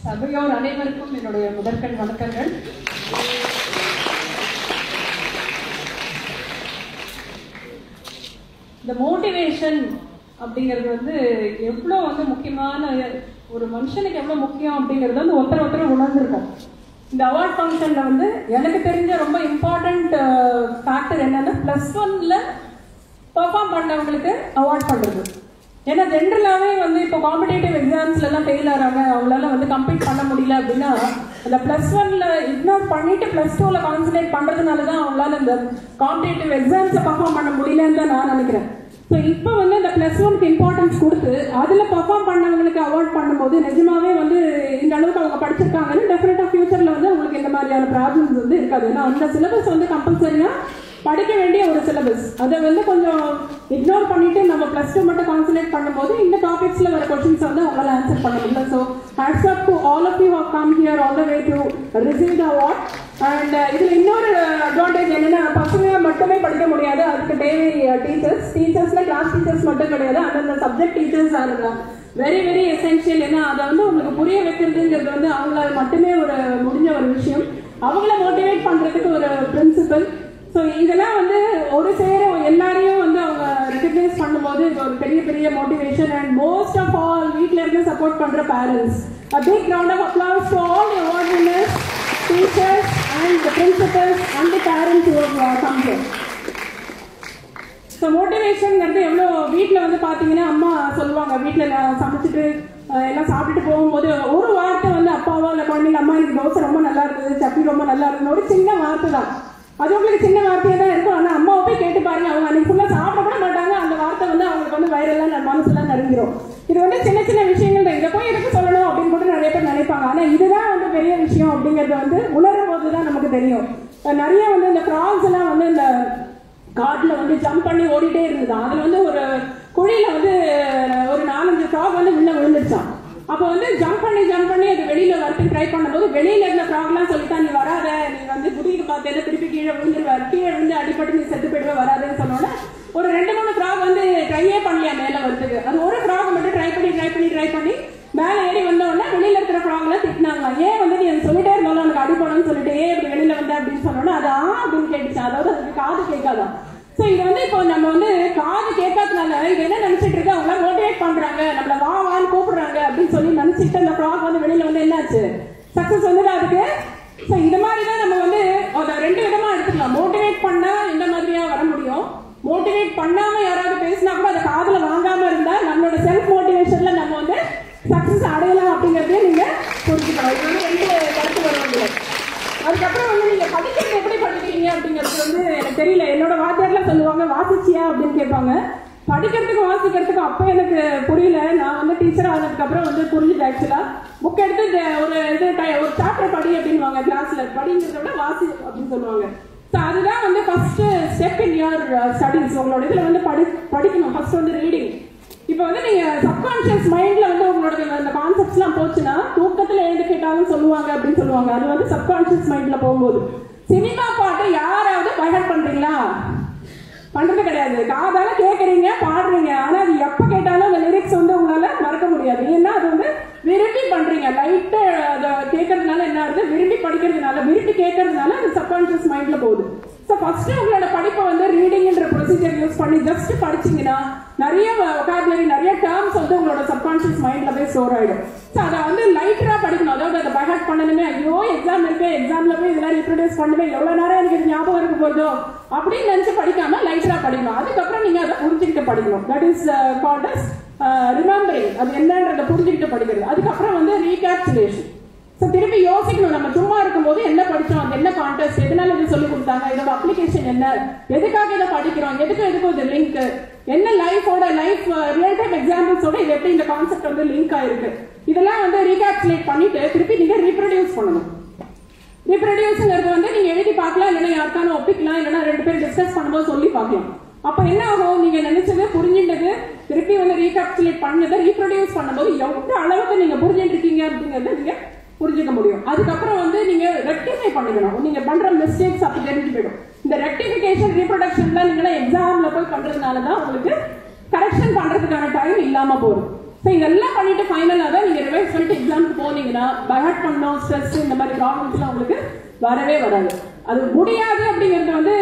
சபையோர் அனைவருக்கும் என்னுடைய முதற்கண் வணக்கங்கள். இந்த மோட்டிவேஷன் அப்படிங்கிறது வந்து எவ்வளோ வந்து முக்கியமான ஒரு மனுஷனுக்கு எவ்வளோ முக்கியம் அப்படிங்கிறது வந்து ஒருத்தர் உணர்ந்துருக்கோம். இந்த அவார்ட் ஃபங்க்ஷனில் வந்து எனக்கு தெரிஞ்ச ரொம்ப இம்பார்ட்டண்ட் ஃபேக்டர் என்னன்னா +1ல் பெர்ஃபார்ம் பண்ணவங்களுக்கு அவார்ட் பண்ணுறது. ஏன்னா ஜென்ரலாகவே வந்து இப்போ காம்படேட்டிவ் எக்ஸாம்ஸ்லாம் ஃபெயில் ஆகிறாங்க, அவங்களால வந்து கம்ப்ளீட் பண்ண முடியல அப்படின்னா அந்த +1ல் இக்னோர் பண்ணிட்டு +2ல் கான்சன்ட்ரேட் பண்ணுறதுனால தான் அவங்களால இந்த காம்படேட்டிவ் எக்ஸாம்ஸை பெர்ஃபார்ம் பண்ண முடியலன்னு தான் நான் நினைக்கிறேன். ஸோ இப்போ வந்து இந்த +1க்கு இம்பார்ட்டன்ஸ் கொடுத்து அதில் பெர்ஃபார்ம் பண்ணவங்களுக்கு அவார்ட் பண்ணும்போது நிஜமாவே வந்து இந்த அளவுக்கு அவங்க படிச்சிருக்காங்கன்னு டெஃபினட்டாக ஃபியூச்சரில் வந்து அவங்களுக்கு இந்த மாதிரியான ப்ராப்ளம்ஸ் வந்து இருக்காது. ஏன்னா அந்த சிலபஸ் வந்து கம்பல்சரியாக படிக்க வேண்டிய ஒரு சிலபஸ். அதை வந்து கொஞ்சம் இக்னோர் பண்ணிட்டு நம்ம +2 மட்டும் கான்சன்ட்ரேட் பண்ணும்போது இந்த டாபிக்ஸ்ல வர கொஸ்டின்ஸ் வந்து அவங்களால ஆன்சர் பண்ண முடியல. So hats off to all of you have come here all the way to receive the award. And இதில் இன்னொரு அட்வான்டேஜ் என்னன்னா பசங்க மட்டுமே படிக்க முடியாது, அதுக்கு தேவை டீச்சர்ஸ்ல கிளாஸ் டீச்சர்ஸ் மட்டும் கிடையாது, அந்தந்த subject teachers are very very essential. ஏன்னா அதை வந்து உங்களுக்கு புரிய வைக்கிறதுங்கிறது வந்து அவங்களால மட்டுமே ஒரு முடிஞ்ச ஒரு விஷயம். அவங்கள மோட்டிவேட் பண்றதுக்கு ஒரு பிரின்சிபல். ஸோ இதெல்லாம் வந்து ஒரு சேர எல்லாரையும் வந்து அவங்க ரெகக்னைஸ் பண்ணும்போது இது ஒரு பெரிய பெரிய motivation. And most of all வீட்டில இருந்து சப்போர்ட் பண்ற parents. A big round of applause to all the award winners, teachers and the principals and the parents who have come here. So மோட்டிவேஷன்ங்கிறது எவ்வளோ வீட்டில் வந்து பார்த்தீங்கன்னா அம்மா சொல்லுவாங்க, வீட்டில் சமைச்சிட்டு எல்லாம் சாப்பிட்டுட்டு போகும்போது ஒரு வார்த்தை வந்து அப்பாவோ இல்லை குழந்தைங்க, அம்மா எனக்கு தோசை ரொம்ப நல்லா இருந்தது, சட்னி ரொம்ப நல்லா இருந்தது, ஒரு சின்ன வார்த்தை தான். அது உங்களுக்கு சின்ன வார்த்தையாக தான் இருக்கும். ஆனால் அம்மாவை போய் கேட்டு பாருங்க, அவங்க அன்னைக்கு ஃபுல்லாக சாப்பிட கூட மாட்டாங்க. அந்த வார்த்தை வந்து அவங்களுக்கு வந்து வயிறெல்லாம் மனசுலாம் நிறைஞ்சிரும். இது வந்து சின்ன சின்ன விஷயங்கள் தான், இதை போய் எதுக்கு சொல்லணும் அப்படின்னு கூட நிறைய பேர் நினைப்பாங்க. ஆனால் இதுதான் வந்து பெரிய விஷயம் அப்படிங்கிறது வந்து உணரும் போது தான் நமக்கு தெரியும். நிறைய வந்து இந்த ஃப்ராக்ஸ் எல்லாம் வந்து இந்த காட்டில் வந்து ஜம்ப் பண்ணி ஓடிட்டே இருந்தது. அதில் வந்து ஒரு குழியில் வந்து ஒரு 4-5 ஃப்ராக் வந்து முன்ன விழுந்துருச்சான். அப்போ வந்து ஜம்ப் பண்ணி அது வெளியில வரத்துக்கு ட்ரை பண்ணும்போது வெளியில இருந்த ஃப்ராக்லாம் சொல்லிட்டான், நீ வராத, நீ வந்து குதிக்கு பார்த்தேன் திருப்பி கீழே விழுந்துருவார், கீழே விழுந்து அடிப்பட்டு நீ செத்து போயிடுவ, வராதுன்னு சொன்னோன்னே ஒரு 2-3 ஃப்ராக் வந்து ட்ரையே பண்ணலையா மேலே வரதுக்கு. அது ஒரு ஃப்ராக் மட்டும் ட்ரை பண்ணி மேலே ஏறி வந்தோடனே வெளியில இருக்கிற ஃப்ராக்லாம் திட்டினாங்க, ஏன் வந்து நீ எனக்கு சொல்லிட்டே இருந்தாலும் உனக்கு அடிப்படணும்னு சொல்லிட்டு ஏன் இப்படி வெளியில வந்த அப்படின்னு சொன்னோன்னே அது அப்படின்னு கேட்டுச்சு. அதாவது அதுக்கு காது கேட்காதான். ஸோ இது வந்து இப்போ நம்ம வந்து காது கேட்காதனால இது என்ன நினைச்சிட்டு இருக்கு, அவங்கள மோட்டிவேட் பண்றாங்க, நம்மள வான்னு கூப்பிடுறாங்க அப்படின்னு சொல்லி நினைச்சிட்டு அந்த ஃப்ராக் வந்து வெளியில வந்து என்னாச்சு, சக்சஸ் வந்து அதுக்கு. ஸோ இது மாதிரி தான் நம்ம வந்து அதை 2 விதமா எடுத்துக்கலாம். மோட்டிவேட் பண்ணா இந்த மாதிரியா வர முடியும், மோட்டிவேட் பண்ணாம யாராவது பேசினா கூட அதை காதுல வாங்காம இருந்தா நம்மளோட செல்ஃப் மோட்டிவேஷன்ல நம்ம வந்து சக்சஸ் அடையலாம் அப்படிங்கறதையும் நீங்க புரிஞ்சுக்கலாம். இது வந்து 2 கருத்து வர முடியாது. அதுக்கப்புறம் வந்து நீங்க படிக்கிறது எப்படி படிக்கிறீங்க அப்படிங்கிறது வந்து எனக்கு தெரியல. என்னோட வாத்தியார்லாம் சொல்லுவாங்க, வாசிச்சியா அப்படின்னு கேட்பாங்க. படிக்கிறதுக்கு வாசிக்கிறதுக்கு அப்போ எனக்கு புரியல. நான் வந்து டீச்சர் ஆனதுக்கு அப்புறம் வந்து புரிஞ்சுது. ஆக்சுவலா புக் எடுத்து ஒரு சாப்டர் படி அப்படின்வாங்க, கிளாஸ்ல படிங்கிறத விட வாசி அப்படின்னு சொல்லுவாங்க. ஸோ அதுதான் வந்து first step in your studies. உங்களோட இதுல வந்து படிக்கணும். ஃபர்ஸ்ட் வந்து ரீடிங். இப்போ வந்து நீங்க சப்கான்சியஸ் மைண்ட்ல வந்து உங்களோட அந்த கான்செப்ட்ஸ் எல்லாம் போச்சுன்னா தூக்கத்துல எழுந்து கேட்டாலும் சொல்லுவாங்க அப்படின்னு சொல்லுவாங்க. அது வந்து சப்கான்சியஸ் மைண்ட்ல போகும்போது. சினிமா பாட்டு யாராவது பைஹார்ட் பண்றீங்களா? பண்றது கிடையாது. காதால கேட்கறீங்க, பாடுறீங்க, ஆனா அது எப்ப கேட்டாலும் அந்த லிரிக்ஸ் வந்து உங்களால மறக்க முடியாது. ஏன்னா அது வந்து விரும்பி பண்றீங்க. லைட்டா அதை கேட்கறதுனால என்ன ஆகுது, விரும்பி படிக்கிறதுனால, விரும்பி கேட்கறதுனால அது சப்கான்சியஸ் மைண்ட்ல போகுது. ஸோ ஃபர்ஸ்ட் உங்களோட படிப்பை வந்து ரீடிங்ன்ற ப்ரொசீஜர் யூஸ் பண்ணி ஜஸ்ட் படிச்சீங்கன்னா நிறைய வொகாபுலரி, நிறைய டேர்ம்ஸ் வந்து உங்களோட சப்கான்சியஸ் மைண்ட்ல போய் ஸ்டோர் ஆயிடும். ஸோ அதை வந்து லைட்டரா படிக்கணும். அதாவது அதை பைஹார்ட் பண்ணணுமே, ஐயோ எக்ஸாம் இருக்கு, எக்ஸாம்ல போய் இதெல்லாம் ரீப்ரொடியூஸ் பண்ணுவேன், எவ்வளவு நேரம் எனக்கு இது ஞாபகம் இருக்க போதோ அப்படின்னு நினைச்சு படிக்காம லைட்டரா படிக்கணும். அதுக்கப்புறம் நீங்க அதை புரிஞ்சுக்கிட்டு படிக்கணும். That is called as remembering. அது என்னன்றதை புரிஞ்சுக்கிட்டு படிக்கிறது. அதுக்கப்புறம் வந்து ரீகேப்சுலேஷன். ஸோ திருப்பி யோசிக்கணும், நம்ம சும்மா இருக்கும்போது என்ன படிச்சோம், அது என்ன கான்டெஸ்ட், எதனால இது சொல்லி கொடுத்தாங்க, இதோட அப்ளிகேஷன் என்ன, எதுக்காக இதை படிக்கிறோம், எதுக்கும் இது லிங்க், என்ன லைஃப் ரியல் டைம் எக்ஸாம்பிள்ஸோட இது எப்படி இந்த கான்செப்ட் வந்து லிங்க் ஆயிருக்கு, இதெல்லாம் வந்து ரீகேப்சுலேட் பண்ணிட்டு திருப்பி நீங்க ரீப்ரொடியூஸ் பண்ணணும். ரீப்ரொடியூஸ்ங்கிறது வந்து நீங்க எழுதி பார்க்கலாம், இல்லைன்னா யாருக்கான ஒப்பிக்கலாம், இல்லைன்னா 2 பேர் டிஸ்கஸ் பண்ணும்போது சொல்லி பார்க்கலாம். அப்ப என்ன ஆகும், நீங்க நினைச்சது புரிஞ்சுட்டது திருப்பி வந்து ரீகேப்சுலேட் பண்ணதை ரீப்ரொடியூஸ் பண்ணும்போது எவ்வளவு அளவுக்கு நீங்க புரிஞ்சுட்டு இருக்கீங்க அப்படிங்கறத நீங்க புரிஞ்சுக்க முடியும். அதுக்கப்புறம் வந்து நீங்க ரெக்டிஃபை பண்ணிக்கணும். நீங்க பண்ற மிஸ்டேக்ஸ் அப்படி தெரிஞ்சு போயிடும். இந்த ரெக்டிஃபிகேஷன் ரீப்ரொடக்ஷன் தான் நீங்க எக்ஸாம்ல போய் பண்றதுனாலதான் உங்களுக்கு கரெக்ஷன் பண்றதுக்கான டைம் இல்லாம போகும். ஸோ இதெல்லாம் பண்ணிட்டு ஃபைனலாக தான் நீங்கள் ரிவைஸ் பண்ணிட்டு எக்ஸாமுக்கு போனீங்கன்னா பயட் பண்ணோம் ஸ்ட்ரெஸ் இந்த மாதிரி ப்ராப்ளம்ஸ்லாம் உங்களுக்கு வரவே வராது. அது முடியாது அப்படிங்கிறது வந்து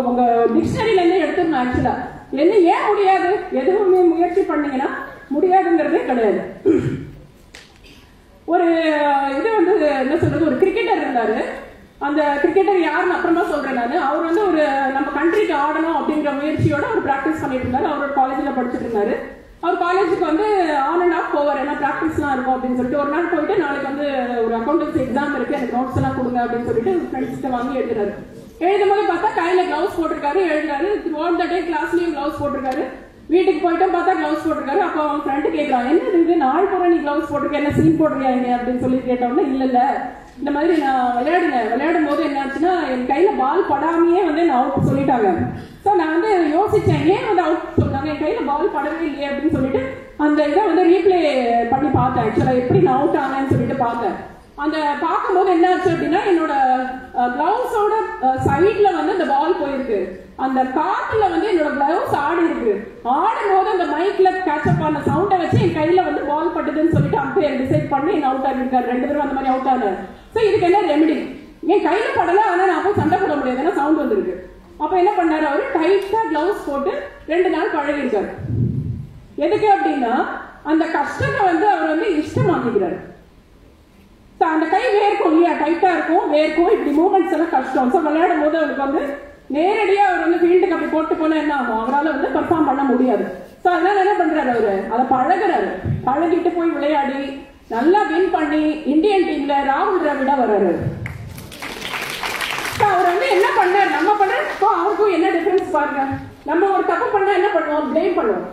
உங்க டிக்ஷனரியிலேருந்து எடுத்துடணும். ஆக்சுவலாக என்ன ஏன் முடியாது, எதுவுமே முயற்சி பண்ணீங்கன்னா முடியாதுங்கிறதே கிடையாது. ஒரு இது வந்து என்ன சொல்றது, ஒரு கிரிக்கெட்டர் இருந்தாரு. அந்த கிரிக்கெட்டர் யாருன்னு அப்புறமா சொல்றேன் நான். அவர் வந்து ஒரு நம்ம கண்ட்ரிக்கு ஆடணும் அப்படிங்கிற முயற்சியோட ஒரு ப்ராக்டிஸ் பண்ணிட்டு இருந்தாரு. அவர் காலேஜில் படிச்சுட்டு இருந்தாரு. அவர் காலேஜுக்கு வந்து ஆன் அண்ட் ஆஃப் போவார், ஏன்னா ப்ராக்டிஸ்லாம் இருக்கும் அப்படின்னு சொல்லிட்டு. ஒரு நாள் போயிட்டு நாளைக்கு வந்து ஒரு அக்கௌண்டன்சி எக்ஸாம் இருக்கு, எனக்கு நோட்ஸ் எல்லாம் கொடுங்க அப்படின்னு சொல்லிட்டு ஃப்ரெண்ட்ஸ்கிட்ட வாங்கி எழுதுறாரு. எழுதும் போது பார்த்தா கையில கிளவுஸ் போட்டிருக்காரு, எழுதுறாரு. த்ரூஅவுட் த டே கிளாஸ்லயும் கிளவுஸ் போட்டிருக்காரு. வீட்டுக்கு போயிட்டு பார்த்தா கிளவுஸ் போட்டிருக்காரு. அப்போ அவன் ஃப்ரெண்டு கேட்கறான், என்ன இது நாள் பூரா நீ கிளவுஸ் போட்டிருக்க, என்ன சீன் போடுறியா இங்க அப்படின்னு சொல்லி கேட்டோம்னா, இல்ல இந்த மாதிரி நான் விளையாடும் போது என்னாச்சுன்னா என் கையில பால் படாமையே வந்து நான் அவுட் சொல்லிட்டாங்க. ஸோ நான் வந்து யோசிச்சேன், ஏன் வந்து அவுட் சொன்னாங்க, என் கையில பால் படவே இல்லையே அப்படின்னு சொல்லிட்டு அந்த இதை வந்து ரீப்ளே பண்ணி பார்த்தேன். ஆக்சுவலா எப்படி நான் அவுட் ஆனேன்னு சொல்லிட்டு பார்த்தேன். அந்த பார்க்கும்போது என்ன ஆச்சு அப்படின்னா, என்னோட கிளவுஸோட சைட்ல வந்து அந்த பால் போயிருக்கு. அந்த காத்துல வந்து என்னோட கிளவுஸ் ஆடி இருக்கு. ஆடும் போது அந்த மைக்ல கேட்சப் ஆன சவுண்டை வச்சு என் கையில வந்து பால் பட்டுதுன்னு சொல்லிட்டு அம்பையர் டிசைட் பண்ணி என்ன அவுட் ஆகிருக்காரு. 2 பேரும் அந்த மாதிரி அவுட் ஆனாரு. ஸோ இதுக்கு என்ன ரெமெடி, என் கையில படல, ஆனா நான் போய் சண்டை போட முடியாது, ஏன்னா சவுண்ட் வந்துருக்கு. அப்ப என்ன பண்ணாரு, அவரு டைட்டா கிளவுஸ் போட்டு 2 நாள் பழகிருக்காரு. எதுக்கு அப்படின்னா அந்த கஷ்டத்தை வந்து அவர் வந்து இஷ்டமாக்கிக்கிறாரு. அந்த கை வேர்க்கும் இல்லையா, டைட்டா இருக்கும், வேர்க்கும், இப்படி மூவ்மெண்ட்ஸ் எல்லாம் கஷ்டம். ஸோ விளையாடும் போது அவருக்கு வந்து நேரடியா அவர் வந்து ஃபீல்டுக்கு அப்படி போட்டு போனா என்ன ஆகும், அவரால் வந்து பெர்ஃபார்ம் பண்ண முடியாது. ஸோ அதனால என்ன பண்றாரு, அவரு அதை பழகுறாரு. பழகிட்டு போய் விளையாடி நல்லா வின் பண்ணி இந்தியன் டீம்ல ராகுல் டிராவிடா வர்றாரு. அவர் வந்து என்ன பண்ணாரு, நம்ம பண்றோம் அவருக்கும் என்ன டிஃபரன்ஸ் பாருங்க. நம்ம ஒரு தப்பு பண்ணா என்ன பண்ணுவோம், பிளேம் பண்ணுவோம்.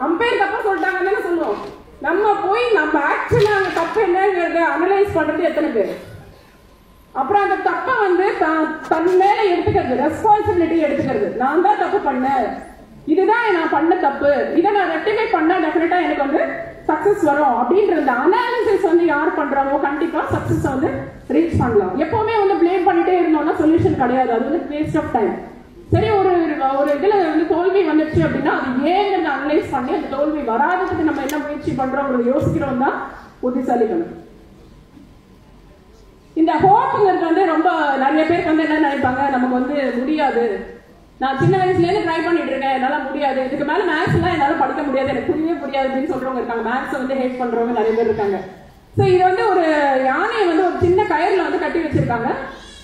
அம்பையர் தப்பா சொல்லிட்டாங்கன்னு சொல்லுவோம். நம்ம போய் நம்ம ஆக்சுவலா அந்த தப்பு என்னங்கிறத அனலைஸ் பண்றது எத்தனை பேர். அப்புறம் அந்த தப்பை வந்து தன் மேல எடுத்துக்கிறது, ரெஸ்பான்சிபிலிட்டி எடுத்துக்கிறது. நான் தான் தப்பு பண்ணேன், இதுதான் நான் பண்ண தப்பு, இதை நான் ரெக்டிஃபை பண்ணா டெஃபினட்டா எனக்கு வந்து சக்சஸ் வரும் அப்படின்ற அனாலிசிஸ் வந்து யார் பண்றாங்களோ கண்டிப்பா சக்சஸ் வந்து ரீச் பண்ணலாம். எப்பவுமே வந்து பிளேம் பண்ணிட்டே இருந்தோம்னா சொல்யூஷன் கிடையாது, அது வந்து வேஸ்ட் ஆஃப் டைம். சரி, ஒரு இதுல வந்து தோல்வி வந்துச்சு அப்படின்னா அது ஏன் அனலைஸ் பண்ணி அந்த தோல்வி வராததுக்கு நம்ம என்ன முயற்சி பண்றோம் யோசிக்கிறோம் தான் புத்திசாலிகள். இந்த ஹோப்ங்கிறது வந்து ரொம்ப நிறைய பேருக்கு வந்து என்ன நினைப்பாங்க, நமக்கு வந்து முடியாது, நான் சின்ன வயசுல இருந்து ட்ரை பண்ணிட்டு இருக்கேன், என்னால முடியாது, இதுக்கு மேல மேத்ஸ் எல்லாம் என்னால படிக்க முடியாது, எனக்கு புரியவே முடியாது அப்படின்னு சொல்றவங்க இருக்காங்க. மேத்ஸ் வந்து ஹேட் பண்றவங்க நிறைய பேர் இருக்காங்க. ஸோ இது வந்து ஒரு யானையை வந்து ஒரு சின்ன கயிறுல வந்து கட்டி வச்சிருக்காங்க,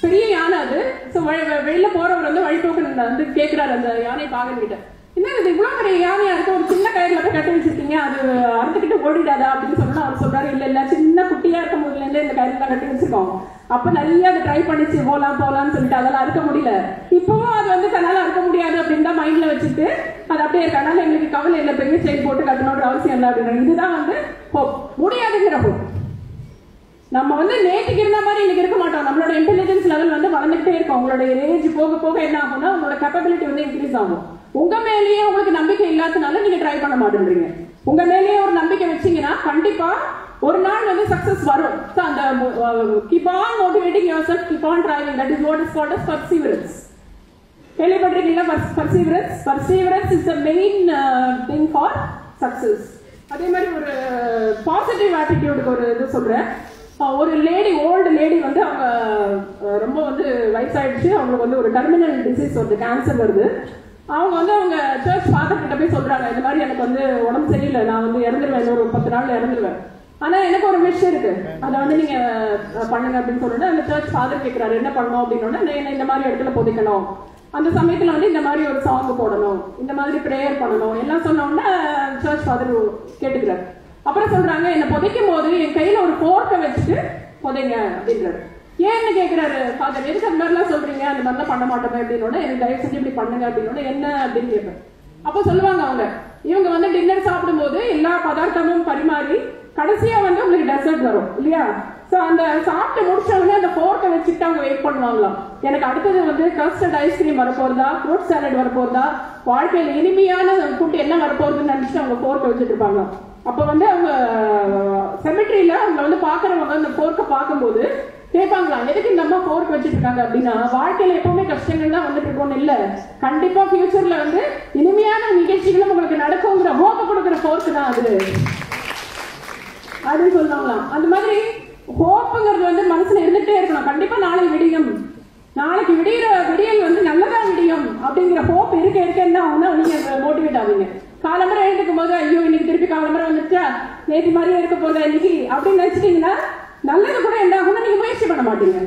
பெரிய யானை அது. ஸோ வெளியில போறவர் வந்து வழிபோக்கு வந்து கேட்கிறாரு அந்த யானை பாகன்கிட்ட, என்ன இது இவ்வளவு பெரிய யானையா இருக்கு, ஒரு சின்ன கயிறுல போய் கட்டி வச்சிருக்கீங்க, அது அறுத்துக்கிட்டு ஓடிடாதா அப்படின்னு சொன்னா அவர் சொல்றாரு, இல்ல சின்ன குட்டியா இருக்கும் போதுல இருந்தே இந்த கயிறுல கட்டி வச்சிருக்கோம். அப்ப நிறைய அதை ட்ரை பண்ணிச்சு, போலாம்னு சொல்லிட்டு அதெல்லாம் அறுக்க முடியல. இப்பவும் அது வந்து தன்னால அறுக்க முடியாது அப்படின்னு தான் மைண்ட்ல வச்சுட்டு அது அப்படியே இருக்கு. அதனால எங்களுக்கு கவலை இல்லை, பெரிய செயின் போட்டு கட்டணுன்ற அவசியம் இல்லை அப்படின்னா. இதுதான் வந்து ஹோப், முடியாதுங்கிற ஹோப். நம்ம வந்து நேற்றுக்கு இருந்த மாதிரி இன்னைக்கு இருக்க மாட்டோம். நம்மளோட இன்டெலிஜென்ஸ் லெவல் வந்து வளர்ந்துகிட்டே இருக்கும். உங்களோட ஏஜ் போக போக என்ன ஆகும்னா உங்களோட கேப்பபிலிட்டி வந்து இன்க்ரீஸ் ஆகும். உங்க மேலேயே உங்களுக்கு நம்பிக்கை இல்லாதனால நீங்க ட்ரை பண்ண மாட்டேன்றீங்க. உங்க மேலேயே ஒரு நம்பிக்கை வச்சீங்கன்னா கண்டிப்பா ஒரு நாள் வந்து சக்சஸ் வரும். அந்த keep on motivating yourself, keep on trying, that is what is called as perseverance. கேள்விப்பட்டிருக்கீங்களா perseverance? Perseverance is the main thing for success. அதே மாதிரி ஒரு பாசிட்டிவ் ஆட்டிடியூடுக்கு ஒரு இது சொல்றேன். ஒரு ஓல்டு லேடி வந்து அவங்க ரொம்ப வந்து வயசாயிடுச்சு, அவங்களுக்கு வந்து ஒரு டெர்மினல் டிசீஸ் வருது, கேன்சர் வருது. அவங்க வந்து அவங்க சர்ச் ஃபாதர் கிட்ட போய் சொல்றாங்க, இந்த மாதிரி எனக்கு வந்து உடம்பு சரியில்லை, நான் வந்து இறந்துருவேன், ஒரு 10 நாள்ல இறந்துருவேன், ஆனா எனக்கு ஒரு விஷ் இருக்கு, அதை வந்து நீங்க பண்ணுங்க அப்படின்னு சொல்லிட்டு அந்த சர்ச் ஃபாதர் கேட்கிறாரு என்ன பண்ணணும் அப்படின்னு. இந்த மாதிரி இடத்துல புதைக்கணும், அந்த சமயத்துல வந்து இந்த மாதிரி ஒரு சாங் போடணும், இந்த மாதிரி ப்ரேயர் பண்ணணும் எல்லாம் சொன்னோம்னா சர்ச் ஃபாதர் கேட்டுக்கிறாரு. அப்புறம் சொல்றாங்க, என்ன புதைக்கும் போது என் கையில ஒரு போர்க்கை வச்சுட்டு புதைங்க அப்படின்றாரு. ஏன்னு கேட்கிறாரு ஃபாதர், எதுக்கு அந்த மாதிரிலாம் சொல்றீங்க, அந்த மாதிரிலாம் பண்ண மாட்டோமே அப்படின்னோட, எனக்கு தயவு செஞ்சு இப்படி பண்ணுங்க அப்படின்னோட என்ன அப்படின்னு கேட்பேன். அப்போ சொல்லுவாங்க அவங்க, இவங்க வந்து டின்னர் சாப்பிடும் போது எல்லா பதார்த்தமும் பரிமாறி கடைசியா வந்து உங்களுக்கு டெசர்ட் வரும் இல்லையா. சோ அந்த சாப்பிட்டு முடிச்சவங்க அந்த போர்க்கை வச்சுட்டு அவங்க வெயிட் பண்ணுவாங்களாம், எனக்கு அடுத்தது வந்து கஸ்டர்ட் ஐஸ்கிரீம் வரப்போறதா, ஃப்ரூட் சாலட் வரப்போறதா, வாழ்க்கையில் இனிமையான ஃபுட் என்ன வரப்போறதுன்னு நினைச்சிட்டு அவங்க போர்க்கை வச்சுட்டு இருப்பாங்க. அப்ப வந்து அவங்க செமெட்ரியில அவங்க வந்து பாக்குறவங்க அந்த போர்க்கை பார்க்கும்போது கேட்பாங்களா எதுக்கு இந்த அம்மா 4 வச்சுட்டு இருக்காங்க அப்படின்னா, வாழ்க்கையில எப்பவுமே கஷ்டங்கள் தான் வந்துட்டு இருக்கோம்னு இல்ல, கண்டிப்பா ஃபியூச்சர்ல வந்து இனிமையான நிகழ்ச்சிகளும் உங்களுக்கு நடக்குங்கிற ஹோப்பை கொடுக்குற 4 தான் அது அப்படின்னு சொல்லுவாங்களாம். அந்த மாதிரி ஹோப்புங்கிறது வந்து மனசுல இருந்துட்டே இருக்கணும். கண்டிப்பா நாளை விடியும், நாளைக்கு விடியல் வந்து நல்லதா விடியும் அப்படிங்கிற ஹோப் இருக்க என்ன ஆகும்னா நீங்க மோட்டிவேட் ஆவீங்க. காலம்பரை எழுந்துக்கும் போது ஐயோ இன்னைக்கு திருப்பி காலம்பரை வந்துச்சா, நேற்று மாதிரியே இருக்க போகுது இன்னைக்கு அப்படின்னு நினைச்சிட்டீங்கன்னா நல்லது கூட என்ன ஆகும்னா நீங்க முயற்சி பண்ண மாட்டீங்க.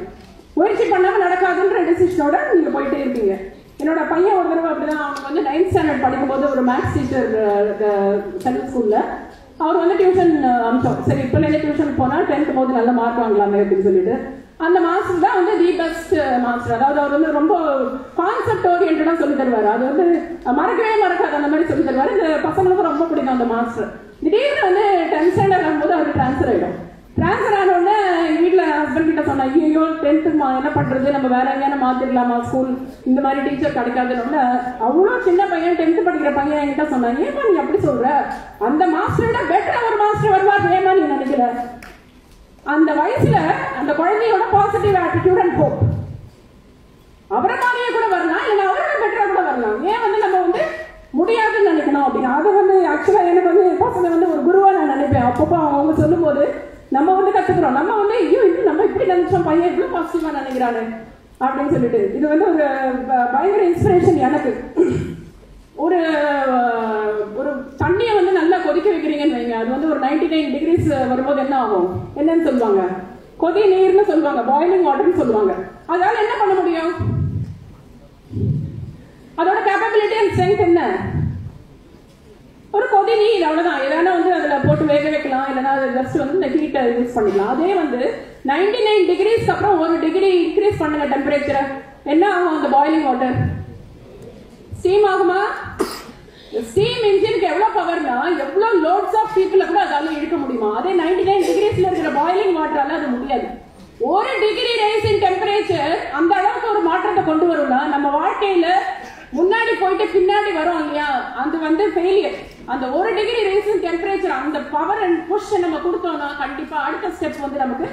முயற்சி பண்ணாம நடக்காதுன்ற டிசிஷனோட நீங்க போயிட்டே இருப்பீங்க. என்னோட பையன் ஒரு தடவை அப்படிதான், அவனுக்கு வந்து 9th ஸ்டாண்டர்ட் படிக்கும்போது ஒரு மேத்ஸ் டீச்சர் சென்ட்ரல் ஸ்கூல்ல அவர் வந்து டியூஷன் அமிச்சோம். சரி இப்போ டியூஷன் போனா 10th போது நல்ல மார்க் வாங்கலாமே அப்படின்னு சொல்லிட்டு அந்த மாஸ்டர் தான் வந்து தி பெஸ்ட் மாஸ்டர். அதாவது அவர் வந்து ரொம்ப கான்செப்ட் ஓரியன்டா சொல்லி தருவாரு. அது வந்து மறக்கவே மறக்காது அந்த மாதிரி சொல்லி தருவாரு. இந்த பசங்களுக்கும் ரொம்ப பிடிக்கும் அந்த மாஸ்டர். திடீர்னு வந்து 10th ஸ்டாண்டர்ட் வரும்போது அவருக்கு டிரான்ஸ்ஃபர் ஆயிடும். டிரான்ஸ்ஃபர் ஆன உடனே எங்க வீட்டுல ஹஸ்பண்ட் கிட்ட சொன்னா, ஐயோ 10th என்ன பண்றது, நம்ம வேற எங்கேயான மாத்திரலாமா ஸ்கூல், இந்த மாதிரி டீச்சர் கிடைக்காதுன்னு. அவ்வளோ சின்ன பையன் 10th படிக்கிற பையன் என்கிட்ட சொன்னாங்க, ஏமா நீ அப்படி சொல்ற, அந்த மாஸ்டரோட பெட்டரா ஒரு மாஸ்டர் வருவார், ஏமா நீ நினைக்கிற. அந்த வயசுல அந்த குழந்தையோட பாசிட்டிவ் ஆட்டிடியூட் அண்ட் ஹோப் அவரை மாதிரியே கூட வரலாம், இல்ல அவரோட பெட்டரா கூட வரலாம். ஏன் வந்து நம்ம வந்து முடியாதுன்னு நினைக்கணும் அப்படின்னா, அதை வந்து ஆக்சுவலா எனக்கு வந்து பசங்க வந்து ஒரு குருவா நான் நினைப்பேன். அப்பப்போ அவங்க சொல்லும் போது நம்ம வந்து கத்துக்கிறோம், நம்ம வந்து ஐயோ இது நம்ம இப்படி நினைச்சோம், பையன் இவ்வளவு பாசிட்டிவா நினைக்கிறானு அப்படின்னு சொல்லிட்டு. இது வந்து ஒரு பயங்கர இன்ஸ்பிரேஷன் எனக்கு. ஒரு ஒரு தண்ணியை வந்து நல்லா கொதிக்க வைக்கிறீங்கன்னு வைங்க, அது வந்து ஒரு 99 டிகிரிஸ் வரும்போது என்ன ஆகும், என்னன்னு சொல்லுவாங்க, கொதி நீர்னு சொல்லுவாங்க, பாயிலிங் வாட்டர்னு சொல்லுவாங்க. அதனால என்ன பண்ண முடியும், அதோட கேப்பபிலிட்டி அண்ட் ஸ்ட்ரென்த் என்ன, ஒரு கொதி நீர் அவ்வளவுதான். எதனா வந்து அதுல போட்டு வேக வைக்கலாம், இல்லைன்னா ஜஸ்ட் வந்து இந்த ஹீட்டை யூஸ் பண்ணிக்கலாம். அதே வந்து 99 டிகிரிஸ்க்கு அப்புறம் 1 டிகிரி இன்க்ரீஸ் பண்ணுங்க டெம்பரேச்சரை, என்ன ஆகும் அந்த பாயிலிங் வாட்டர், ஸ்டீம் ஆகுமா? ஸ்டீம் இன்ஜினுக்கு எவ்வளவு பவர்னா எவ்வளவு லோட்ஸ் ஆஃப் பீப்புள கூட அதால இழுக்க முடியுமா? அதே 99 டிகிரிஸ்ல இருக்கிற பாயிலிங் வாட்டரால அது முடியாது. 1 டிகிரி ரைஸ் இன் டெம்பரேச்சர் அந்த அளவுக்கு ஒரு மாற்றத்தை கொண்டு வரும்னா, நம்ம வாழ்க்கையில முன்னாடி போயிட்டு பின்னாடி வரும் இல்லையா, அது வந்து ஃபெயிலியர். அந்த 1 டிகிரி ரைஸ் இன் டெம்பரேச்சர் அந்த பவர் அண்ட் புஷ் நம்ம கொடுத்தோம்னா கண்டிப்பா அடுத்த ஸ்டெப் வந்து நமக்கு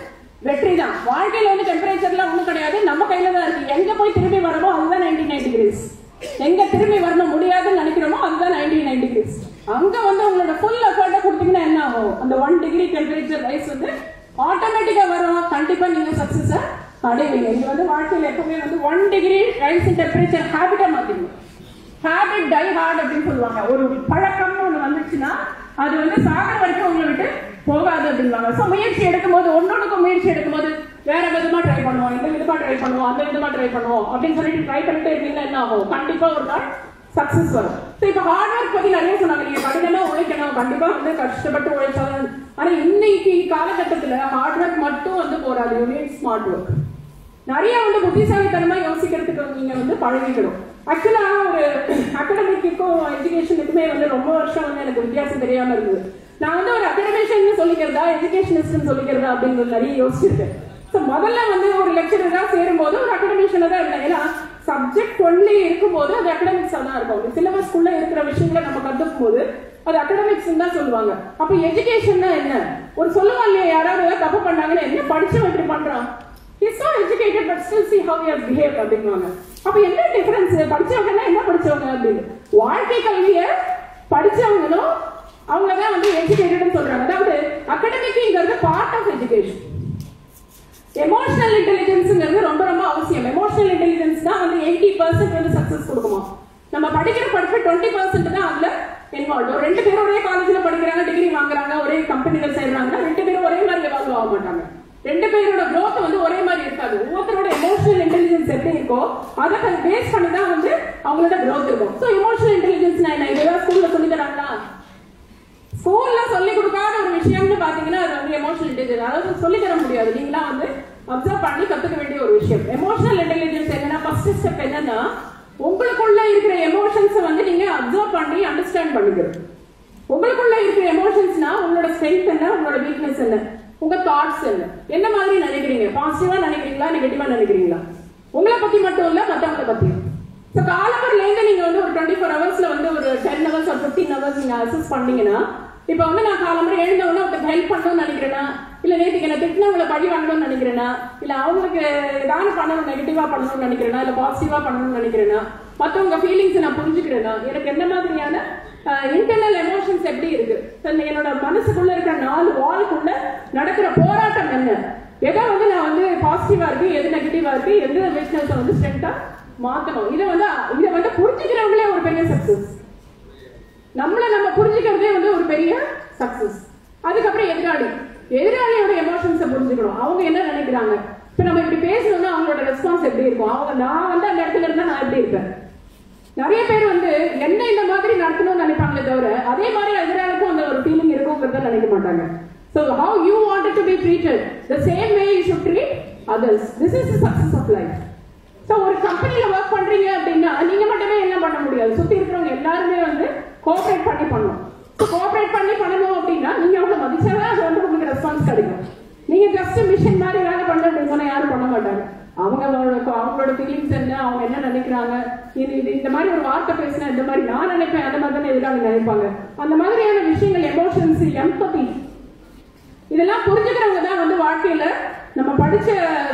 வெற்றி தான். வாழ்க்கையில வந்து டெம்பரேச்சர்லாம் ஒண்ணும் கிடையாது, நம்ம கையில தான் இருக்கு. எங்க போய் திரும்பி வரமோ அதுதான் 99 டிகிரிஸ். எங்க திரும்பி வரணும் முடியாதுன்னு நினைக்கிறோமோ அதுதான் 99 டிகிரிஸ். அங்க வந்து உங்களோட ஃபுல் எஃபர்ட்டை கொடுத்தீங்கன்னா என்ன ஆகும், அந்த 1 டிகிரி டெம்பரேச்சர் ரைஸ் வந்து ஆட்டோமேட்டிக்கா வரும். கண்டிப்பா நீங்க சக்சஸ் அடைவீங்க. இது வந்து வாழ்க்கையில எப்பவுமே வந்து 1 டிகிரி ரைஸ் இன் டெம்பரேச்சர் ஹேபிட்டா மாத்தீங்க. ஹேபிட் டை ஹார்ட் அப்படின்னு சொல்லுவாங்க. ஒரு பழக்கம்னு ஒண்ணு வந்துச்சுன்னா அது வந்து சாகர வரைக்கும் உங்களை விட்டு போகாது அப்படின்வாங்க. ஸோ முயற்சி எடுக்கும்போது ஒன்னொன்னுக்கும் முயற்சி எடுக்கும்போது வேற விதமா ட்ரை பண்ணுவோம், இந்த விதமா ட்ரை பண்ணுவோம், அந்த விதமா ட்ரை பண்ணுவோம் அப்படின்னு சொல்லிட்டு ட்ரை பண்ணிட்டே இருக்கீங்கன்னா என்ன ஆகும், கண்டிப்பா ஒரு நாள் சக்சஸ் வரும். ஸோ இப்போ ஹார்ட் ஒர்க் பத்தி நிறைய சொன்னாங்க, நீங்க கடினமா உழைக்கணும், கண்டிப்பா வந்து கஷ்டப்பட்டு உழைச்சாலும். ஆனா இன்னைக்கு காலகட்டத்துல ஹார்ட் ஒர்க் மட்டும் வந்து போராது, யூ நீட் ஸ்மார்ட் ஒர்க். நிறைய வந்து புத்திசாலித்தனமா யோசிக்கிறதுக்கு நீங்க வந்து பழகிக்கணும். ஆக்சுவலா ஒரு அகாடமிக்கும் எஜுகேஷனுக்குமே வந்து ரொம்ப வருஷம் வந்து எனக்கு வித்தியாசம் தெரியாம இருந்தது. நான் வந்து ஒரு அகாடமிஷன் சொல்லிக்கிறதா எஜுகேஷனிஸ்ட் சொல்லிக்கிறதா அப்படிங்கிறது நிறைய யோசிச்சிருக்கேன். ஸோ முதல்ல வந்து ஒரு லெக்சரரா சேரும் போது ஒரு அகாடமிஷனா தான் இருந்தேன். ஏன்னா சப்ஜெக்ட் ஒன்லி இருக்கும்போது அது அகாடமிக்ஸா தான் இருக்கும். சிலபஸ்க்குள்ள இருக்கிற விஷயங்களை நம்ம கத்துக்கும் போது அது அகாடமிக்ஸ் தான் சொல்லுவாங்க. அப்ப எஜுகேஷன்னா என்ன, ஒரு சொல்லுவாங்க இல்லையா, யாராவது தப்பு பண்ணாங்கன்னா என்ன படிச்சு எப்படி பண்றான், he's not educated but still see how he has behaved அப்படிங்குவாங்க. அப்ப என்ன டிஃபரன்ஸ், படிச்சவங்கன்னா என்ன படிச்சவங்க அப்படின்னு. வாழ்க்கை கல்விய படிச்சவங்களும் அவங்கதான் வந்து எஜுகேட்டட் சொல்றாங்க. அதாவது அகாடமிக்ங்கிறது பார்ட் ஆஃப் எஜுகேஷன். எமோஷனல் இன்டெலிஜென்ஸ்ங்கிறது ரொம்ப ரொம்ப அவசியம். எமோஷனல் இன்டெலிஜென்ஸ் தான் வந்து 80% வந்து சக்சஸ் கொடுக்குமா. நம்ம படிக்கிற படிப்பு 20% தான் அதுல இன்வால்வ். 2 பேரும் ஒரே காலேஜ்ல படிக்கிறாங்க, டிகிரி வாங்குறாங்க, ஒரே கம்பெனில சேர்றாங்க, 2 பேரும் ஒரே மாதிரி எவால்வ் ஆக மாட்டாங்க. 2 பேரோட growth வந்து ஒரே மாதிரி இருக்காது. ஒவ்வொருத்தரோட எமோஷனல் இன்டெலிஜென்ஸ் எப்படி இருக்கோ அதை பேஸ் பண்ணி தான் வந்து அவங்களோட growth இருக்கும். ஸோ எமோஷனல் இன்டெலிஜென்ஸ் என்ன, இதெல்லாம் ஸ்கூல்ல சொல்லி தராங்களா? ஸ்கூல்ல சொல்லி கொடுக்காத ஒரு விஷயம்னு பாத்தீங்கன்னா அது வந்து எமோஷனல் இன்டெலிஜென்ஸ். அதாவது சொல்லி தர முடியாது, நீங்களா வந்து அப்சர்வ் பண்ணி கத்துக்க வேண்டிய ஒரு விஷயம். எமோஷனல் இன்டெலிஜென்ஸ் என்னன்னா, ஃபர்ஸ்ட் ஸ்டெப் என்னன்னா, உங்களுக்குள்ள இருக்கிற எமோஷன்ஸை வந்து நீங்க அப்சர்வ் பண்ணி அண்டர்ஸ்டாண்ட் பண்ணிக்கணும். உங்களுக்குள்ள இருக்கிற எமோஷன்ஸ்னா உங்களோட ஸ்ட்ரென்த் என்ன, உங்களோட வீக்னஸ் என்ன, உங்க தாட்ஸ் என்ன மாதிரி நினைக்கிறீங்க, பாசிட்டிவா நினைக்கிறீங்களா நெகட்டிவா நினைக்கிறீங்களா, உங்களை பத்தி மட்டும் இல்ல மத்தவங்களை பத்தியும். ஸோ காலம்பரில இருந்து நீங்க வந்து ஒரு 24 ஹவர்ஸ்ல வந்து ஒரு 10 ஹவர்ஸ் ஒரு 15 ஹவர்ஸ் நீங்க அசஸ் பண்ணீங்கன்னா, இப்ப வந்து நான் காலம்பரம் எழுந்தவொடனே ஒருத்தர் ஹெல்ப் பண்ணணும்னு நினைக்கிறேன்னா, இல்ல நேற்றுக்கு என்ன திட்டினவங்களை பழி வாங்கணும்னு நினைக்கிறேன்னா, இல்ல அவங்களுக்கு ஏதாவது பண்ணணும் நெகட்டிவா பண்ணணும்னு நினைக்கிறேன்னா, இல்ல பாசிட்டிவா பண்ணணும்னு நினைக்கிறேன்னா, மற்றவங்க ஃபீலிங்ஸ் நான் புரிஞ்சுக்கிறேன்னா, எனக்கு எந்த மாதிரியான இன்டர்னல் எமோஷன்ஸ் எப்படி இருக்கு, என்னோட மனசுக்குள்ள இருக்கிற 4 வால்குள்ள நடக்கிற போராட்டம் என்ன, எதை வந்து நான் வந்து பாசிட்டிவா இருக்கு, எது நெகட்டிவா இருக்கு, எந்த பிசினஸ் வந்து ஸ்ட்ரென்த்தா மாத்தணும். இதை வந்து புரிஞ்சுக்கிறவங்களே ஒரு பெரிய சக்சஸ். நம்ம புரிஞ்சுக்கிறதே வந்து ஒரு பெரிய சக்சஸ். அதுக்கப்புறம் எதிராளியோட எமோஷன்ஸை புரிஞ்சுக்கணும். அவங்க என்ன நினைக்கிறாங்க, இப்ப நம்ம இப்படி பேசணும்னா அவங்களோட ரெஸ்பான்ஸ் எப்படி இருக்கும், நான் வந்து அந்த இடத்துல இருந்தா நான் எப்படி இருப்பேன். நிறைய பேர் வந்து என்ன இந்த மாதிரி நடத்தணும்னு நினைப்பாங்களே தவிர அதே மாதிரி எதிராளுக்கும் அந்த ஒரு ஃபீலிங் இருக்குங்கிறத நினைக்க மாட்டாங்க. So how you wanted to be treated, the same way you should treat others. This is the success of life. So ஒரு கம்பெனில ஒர்க் பண்றீங்க அப்படின்னா நீங்க மட்டுமே என்ன பண்ண முடியாது, சுத்தி இருக்கிறவங்க எல்லாருமே வந்து கோஆபரேட் பண்ணி பண்ணணும். கோஆபரேட் பண்ணி பண்ணணும் அப்படின்னா நீங்க அவங்க மதிச்சாதான் அது வந்து உங்களுக்கு ரெஸ்பான்ஸ் கிடைக்கும். நீங்க ஜஸ்ட் மிஷின் மாதிரி வேலை பண்ண அப்படின்னா யாரும் பண்ண மாட்டாங்க. அவங்களோட ஃபீலிங்ஸ் என்ன, அவங்க என்ன நினைக்கிறாங்க, இந்த மாதிரி ஒரு வார்த்தை பேசினா இந்த மாதிரி நான் நினைப்பேன், அந்த மாதிரி தானே எதிராக நினைப்பாங்க. அந்த மாதிரியான விஷயங்கள், எமோஷன்ஸ், எம்பதி, இதெல்லாம் புரிஞ்சுக்கிறவங்க தான் வந்து வாழ்க்கையில நம்ம படிச்ச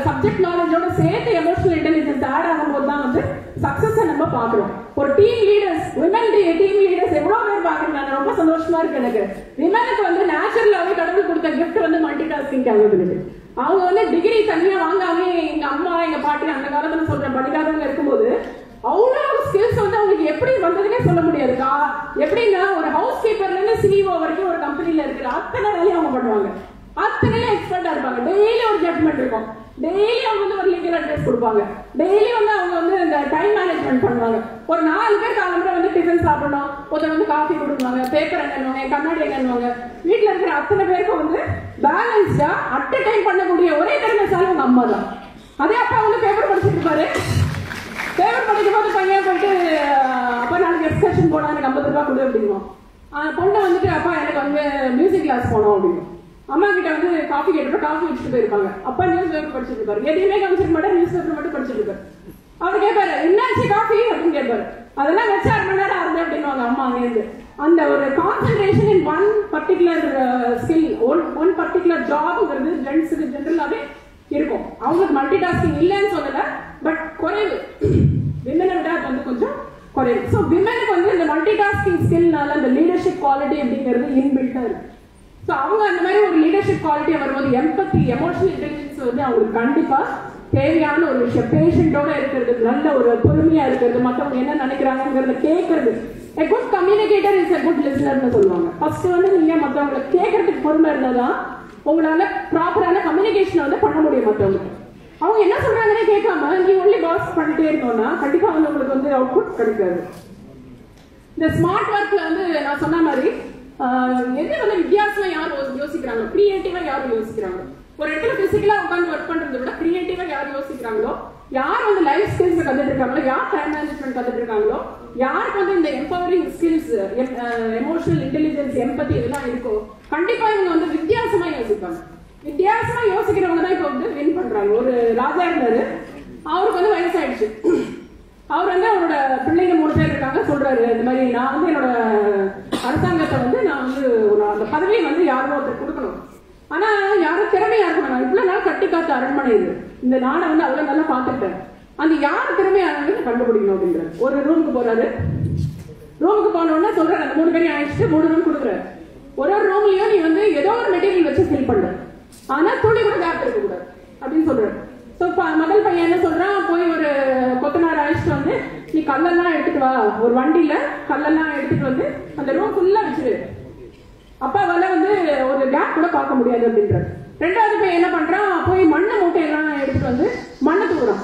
சப்ஜெக்ட் நாலேஜோட சேர்த்து எமோஷனல் இன்டெலிஜென்ஸ் ஆட் ஆகும்போது தான் வந்து சக்சஸை நம்ம பாக்குறோம். ஒரு team leaders, women team leaders எவ்வளவு பேர் பாக்குறேன், ரொம்ப சந்தோஷமா இருக்கு எனக்கு. விமனுக்கு வந்து நேச்சுரலாவே கடவுள் கொடுத்த கிஃப்ட் வந்து மல்டி டாஸ்கிங் கேப்பபிலிட்டி. அவங்க வந்து டிகிரி தனியா வாங்காம எங்க அம்மா எங்க பாட்டி அந்த காலத்துல சொல்ற படிக்காதவங்க இருக்கும்போது அவ்வளவு ஸ்கில்ஸ் வந்து அவங்களுக்கு எப்படி வந்ததுன்னே சொல்ல முடியாதுக்கா. எப்படின்னா ஒரு ஹவுஸ் கீப்பர்ல இருந்து சிஇஓ வரைக்கும் ஒரு கம்பெனில இருக்கிற அத்தனை வேலையும் அவங்க பண்ணுவாங்க, அத்தனை எக்ஸ்பர்ட்டா இருப்பாங்க. டெய்லி ஒரு ஜட்மெண்ட் இருக்கும், டெய்லி அவங்க வந்து ஒரு லீகல் அட்வைஸ் கொடுப்பாங்க, டெய்லி வந்து அவங்க வந்து இந்த டைம் மேனேஜ்மெண்ட் பண்ணுவாங்க. ஒரு 4 பேர் காலம்புற வந்து டிஃபன் சாப்பிடணும், ஒருத்தர் வந்து காஃபி கொடுக்குவாங்க, பேப்பர் என்னன்னுவாங்க, கண்ணாடி என்னன்னுவாங்க. வீட்டுல இருக்கிற அத்தனை பேருக்கும் வந்து பேலன்ஸ்டா அட் அ டைம் பண்ணக்கூடிய ஒரே திறமைசாலி உங்க அம்மா தான். அதே அப்பா வந்து பேப்பர் படிச்சுட்டு இருப்பாரு, பேப்பர் படிக்கும் போது பையன் போயிட்டு அப்பா நாளைக்கு எக்ஸ்கர்ஷன் போனா எனக்கு 50 ரூபாய் கொடு அப்படிங்குவோம். பொண்ணை வந்துட்டு அப்பா எனக்கு வந்து மியூசிக் கிளாஸ் போனோம் அப்படின்னு. அம்மா கிட்ட வந்து காஃபி கேட்டு காஃபி வச்சுட்டு போயிருப்பாங்க. அப்பா நியூஸ் பேப்பர் படிச்சுட்டு இருப்பாரு, எதையுமே கவனிச்சிருக்க மாட்டாரு, நியூஸ் பேப்பர் மட்டும் படிச்சுட்டு இருப்பாரு. அவர் கேட்பாரு என்னாச்சு காஃபி அப்படின்னு கேட்பாரு. அதெல்லாம் வச்சு 6 மணி நேரம் ஆகுது அப்படின்வாங்க அம்மா அங்கேருந்து. அந்த ஒரு concentration in one particular skill, one particular ஜாப்ங்கிறது ஜென்ட்ஸுக்கு ஜென்ரலாவே இருக்கும். அவங்களுக்கு மல்டி டாஸ்கிங் இல்லைன்னு சொல்லல, பட் குறைவு. விமனை விட அது வந்து கொஞ்சம் குறைவு. ஸோ விமனுக்கு வந்து இந்த மல்டி டாஸ்கிங் ஸ்கில்னால இந்த லீடர்ஷிப் குவாலிட்டி அப்படிங்கிறது இன்பில்ட்டா இருக்கு. ஸோ அவங்க அந்த மாதிரி ஒரு லீடர்ஷிப் குவாலிட்டியை வரும்போது எம்பத்தி, எமோஷனல் இன்டெலிஜென்ஸ் வந்து அவங்களுக்கு கண்டிப்பா தேவையான ஒரு விஷயம். பேஷண்டோட இருக்கிறது, நல்ல ஒரு பொறுமையா இருக்கிறது, மற்றவங்க என்ன நினைக்கிறாங்கிறத கேட்கறது. A good communicator is a good listener னு சொல்லுவாங்க. ஃபர்ஸ்ட் வந்து நீங்க மற்றவங்களை கேட்கறதுக்கு பொறுமை இருந்தாதான் உங்களால ப்ராப்பரான கம்யூனிகேஷன் வந்து பண்ண முடியும். மற்றவங்க அவங்க என்ன சொல்றாங்கன்னே கேட்காம நீ ஒன்லி பாஸ் பண்ணிட்டே இருக்கணும்னா கண்டிப்பா வந்து உங்களுக்கு வந்து அவுட்புட் கிடைக்காது. இந்த ஸ்மார்ட் ஒர்க்ல வந்து நான் சொன்ன மாதிரி எது வந்து வித்தியாசமா யார் யோசிக்கிறாங்க, கிரியேட்டிவா யார் யோசிக்கிறாங்க, ஒரு இடத்துல பிசிக்கலா உட்காந்து ஒர்க் பண்றதை விட கிரியேட்டிவா யார் யோசிக்கிறாங்களோ, யார் வந்து லைஃப் ஸ்கில்ஸ் கத்துட்டு இருக்காங்களோ, யார் டைம் மேனேஜ்மெண்ட் கத்துட்டு இருக்காங்களோ, யாருக்கு வந்து இந்த எம்பவரிங் ஸ்கில்ஸ், எமோஷனல் இன்டெலிஜென்ஸ், எம்பத்தி இதெல்லாம் இருக்கோ கண்டிப்பா இவங்க வந்து வித்தியாசமா யோசிப்பாங்க. வித்தியாசமா யோசிக்கிறவங்க தான் இப்ப வந்து வின் பண்றாங்க. ஒரு ராஜா இருந்தாரு, அவருக்கு வந்து வயசாயிடுச்சு. அவர் வந்து அவரோட பிள்ளைங்க 3 பேர் இருக்காங்க. சொல்றாரு இந்த மாதிரி நான் வந்து என்னோட அரசாங்கத்தை வந்து நான் வந்து அந்த பதவியை வந்து யாரோ ஒருத்தர் கொடுக்கணும், ஆனா யாரும் திறமையா இருக்கணும். நான் இவ்வளவு நாள் கட்டி காத்த அரண்மனை இது, இந்த நாடை வந்து அவ்வளவு நல்லா பார்த்துட்டேன், அந்த யார் திறமையானது கண்டுபிடிக்கணும் அப்படின்ற ஒரு ரூமுக்கு போறாரு. ரூமுக்கு போனோம்னா சொல்றாரு அந்த 3 பேரையும் அழைச்சிட்டு 3 ரூம் கொடுக்குறாரு. ஒரு ரூம்லயும் நீ வந்து ஏதோ ஒரு மெட்டீரியல் வச்சு ஃபில் பண்ற, ஆனா துளி கூட கேப் இருக்க கூடாது அப்படின்னு சொல்றாரு. முதல் பையன் என்ன சொல்றான், போய் ஒரு கொத்தனார் அழைச்சிட்டு வந்து நீ கல்லெல்லாம் எடுத்துட்டு வா, ஒரு வண்டியில கல்லெல்லாம் எடுத்துட்டு வந்து அந்த ரூம் ஃபுல்லா வச்சிரு, அப்பாவால வந்து ஒரு கேப் கூட பார்க்க முடியாது அப்படின்றாரு. 2வது பையன் என்ன பண்றான், போய் மண்ணை மூட்டையெல்லாம் எடுத்துட்டு வந்து மண்ணை தூக்குறான்.